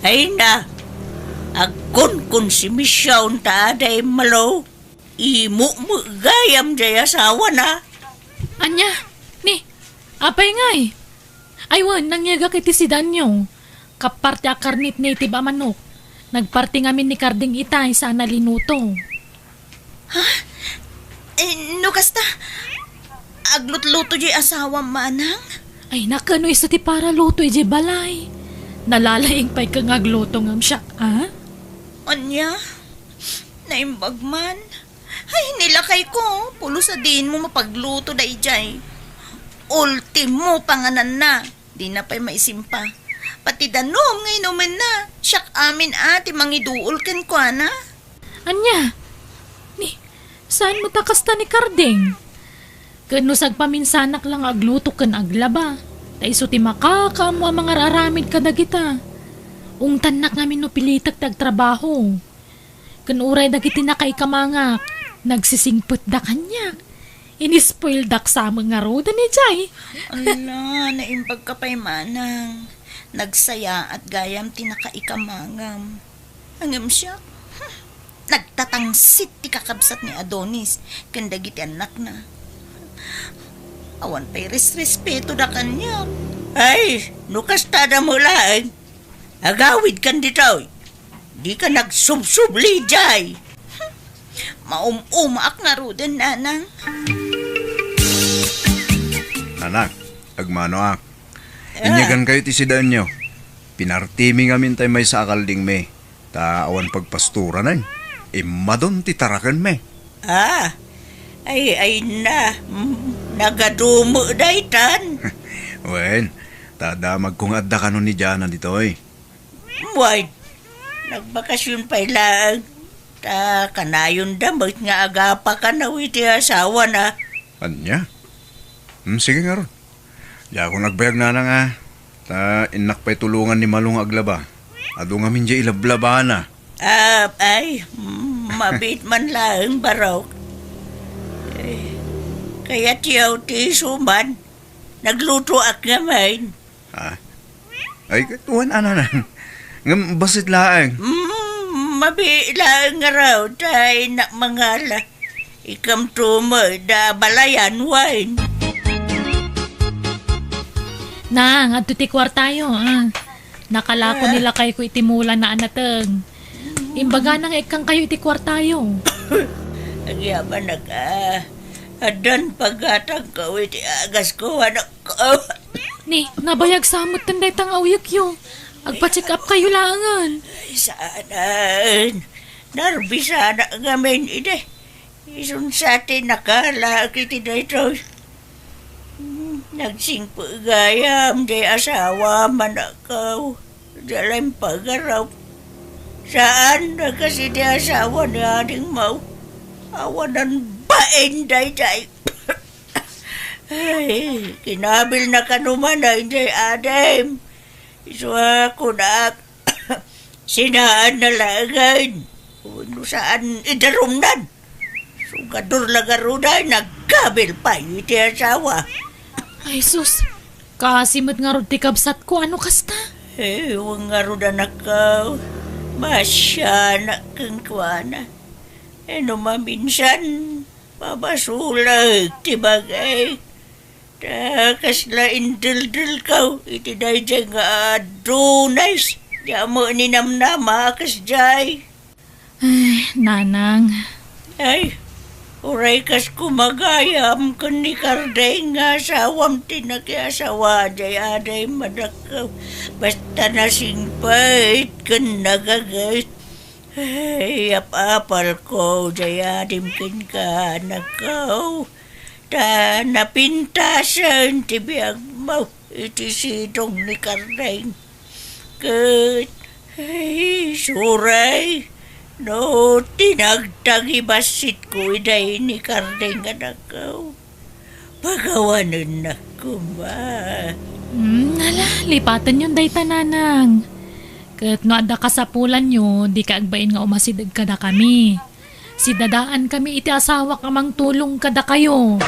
Ay na, agkon si Misyaw ta aday malo. Imo mo gayam jay asawa na. Anya, ni, apay ngay. Aywan, nangyaga kiti si Danyo. Kaparte akarnit native manok. Nagparti ngamin ni Karding itay sa nalinuto. No kasta, aglutluto jay asawa manang? Ay nakano isa ti para luto ije balay. Nalalaing pa'y kang agluto ngam siya, Anya, naimbag man. Ay, nilakay ko. Pulo sa din mo mapagluto da ijay. Ultimo panganan na. Di na pa'y maisimpa. Pati danom nga inuman na. Siyak amin ati mangiduol kan kwa na. Anya? Ni, saan mo takasta ni Kardeng? Kano sagpaminsanak lang agluto kan aglaba. Taiso ti makakaamo ang mga raramid kadagita. Ungtan nak ngamin no pilitag tagtrabaho. Kanuray dagiti na kay kamangak. Nagsisingput da kanya. Inispoil dak sa mga roda ni Jay. Ala, naimbag ka pa'y manang. Nagsaya at gayam tinakaikamangam. Hangam siya. Nagtatangsit ti kakabsat ni Adonis. Kandagiti anak na. Awan pa'y respeto da kanya. Ay, nukastada mo lang. Agawid kan dito. Di ka nagsubsubli, Jay. Maum-umaak nga roden, nanang. Anak, agmano ak. Inyagan kayo ti sidaan nyo. Pinartimi ngamin tayo may sa akalding me. Ta awan pagpastura na. Madon ti tarakan me. Ay na. Nagadumo daytan. Wen, tadamag kong adda kanon ni Jana dito eh. Why? Nagbakasyon pa ilang. Ta kanayon damot nga agapa ka na iti asawa na. Anya? Sige nga ron. Di ako nagbayag na nga. Ta inak pa'y tulungan ni Malong aglaba. Ado nga min di ilablaba na. Mabit man lang baraw. Kaya tiyaw ti suman. Nagluto ak ngamin. Ay, tuwan ana na. Ngam basit laang. Mabilang nga raw tayo na mangala. Ikam tumo da balayan wine. Nang, adto ti kwartayo. Nakalako nila kay ko itimula na anateng. Imbaga nang ikang kayo iti kwartayo. Ang yaman adan pagatang ko iti agas ko anak ko. Ni, nabayag samot tanday tang awyak yo. Agpa-check up kayo langan. Saan? Narbisa na ngamin ide. Isun sa atin nakala kiti na ito. Nagsingpo gayam di asawa manakaw. Dalam pagaraw. Saan na kasi di asawa ni ading mau? Awanan bain day. Ay, kinabil na kanuman na hindi adem. Iso ako na sinaan na lagan. Ano saan idarumnan? Sugador lagaruday, nagkabil pa iti asawa. Ay sus, kasimot nga rod ti kabsat ko, ano kasta? Huwag nga ro na nakaw. Masya na kang kuwana. Ano maminsan, mabasulag ti bagay. Takas la indil-dil kaw, iti day dyan nga adunays. Diya mo ninamnama kas jay. Ay, nanang. Ay, uray kas kumagayam kun ni Kardeng nga asawam tinakiasawa jay aday madakaw. Basta nasingpait kun nagagay. Ay, apapal ko jay adim kin ka nakaw. Ta napintasan ti biyag mo iti sidong ni Kardeng. Kat, ay, suray. No, tinagtagibasit ko iday ni Kardeng anakaw. Pagawanan na ko ba? Nala, lipatan yung day tananang. Kat no ada kasapulan nyo, di ka agbain nga umasidag kada kami. Si dadaan kami iti asawa kamang tulong kada kayo.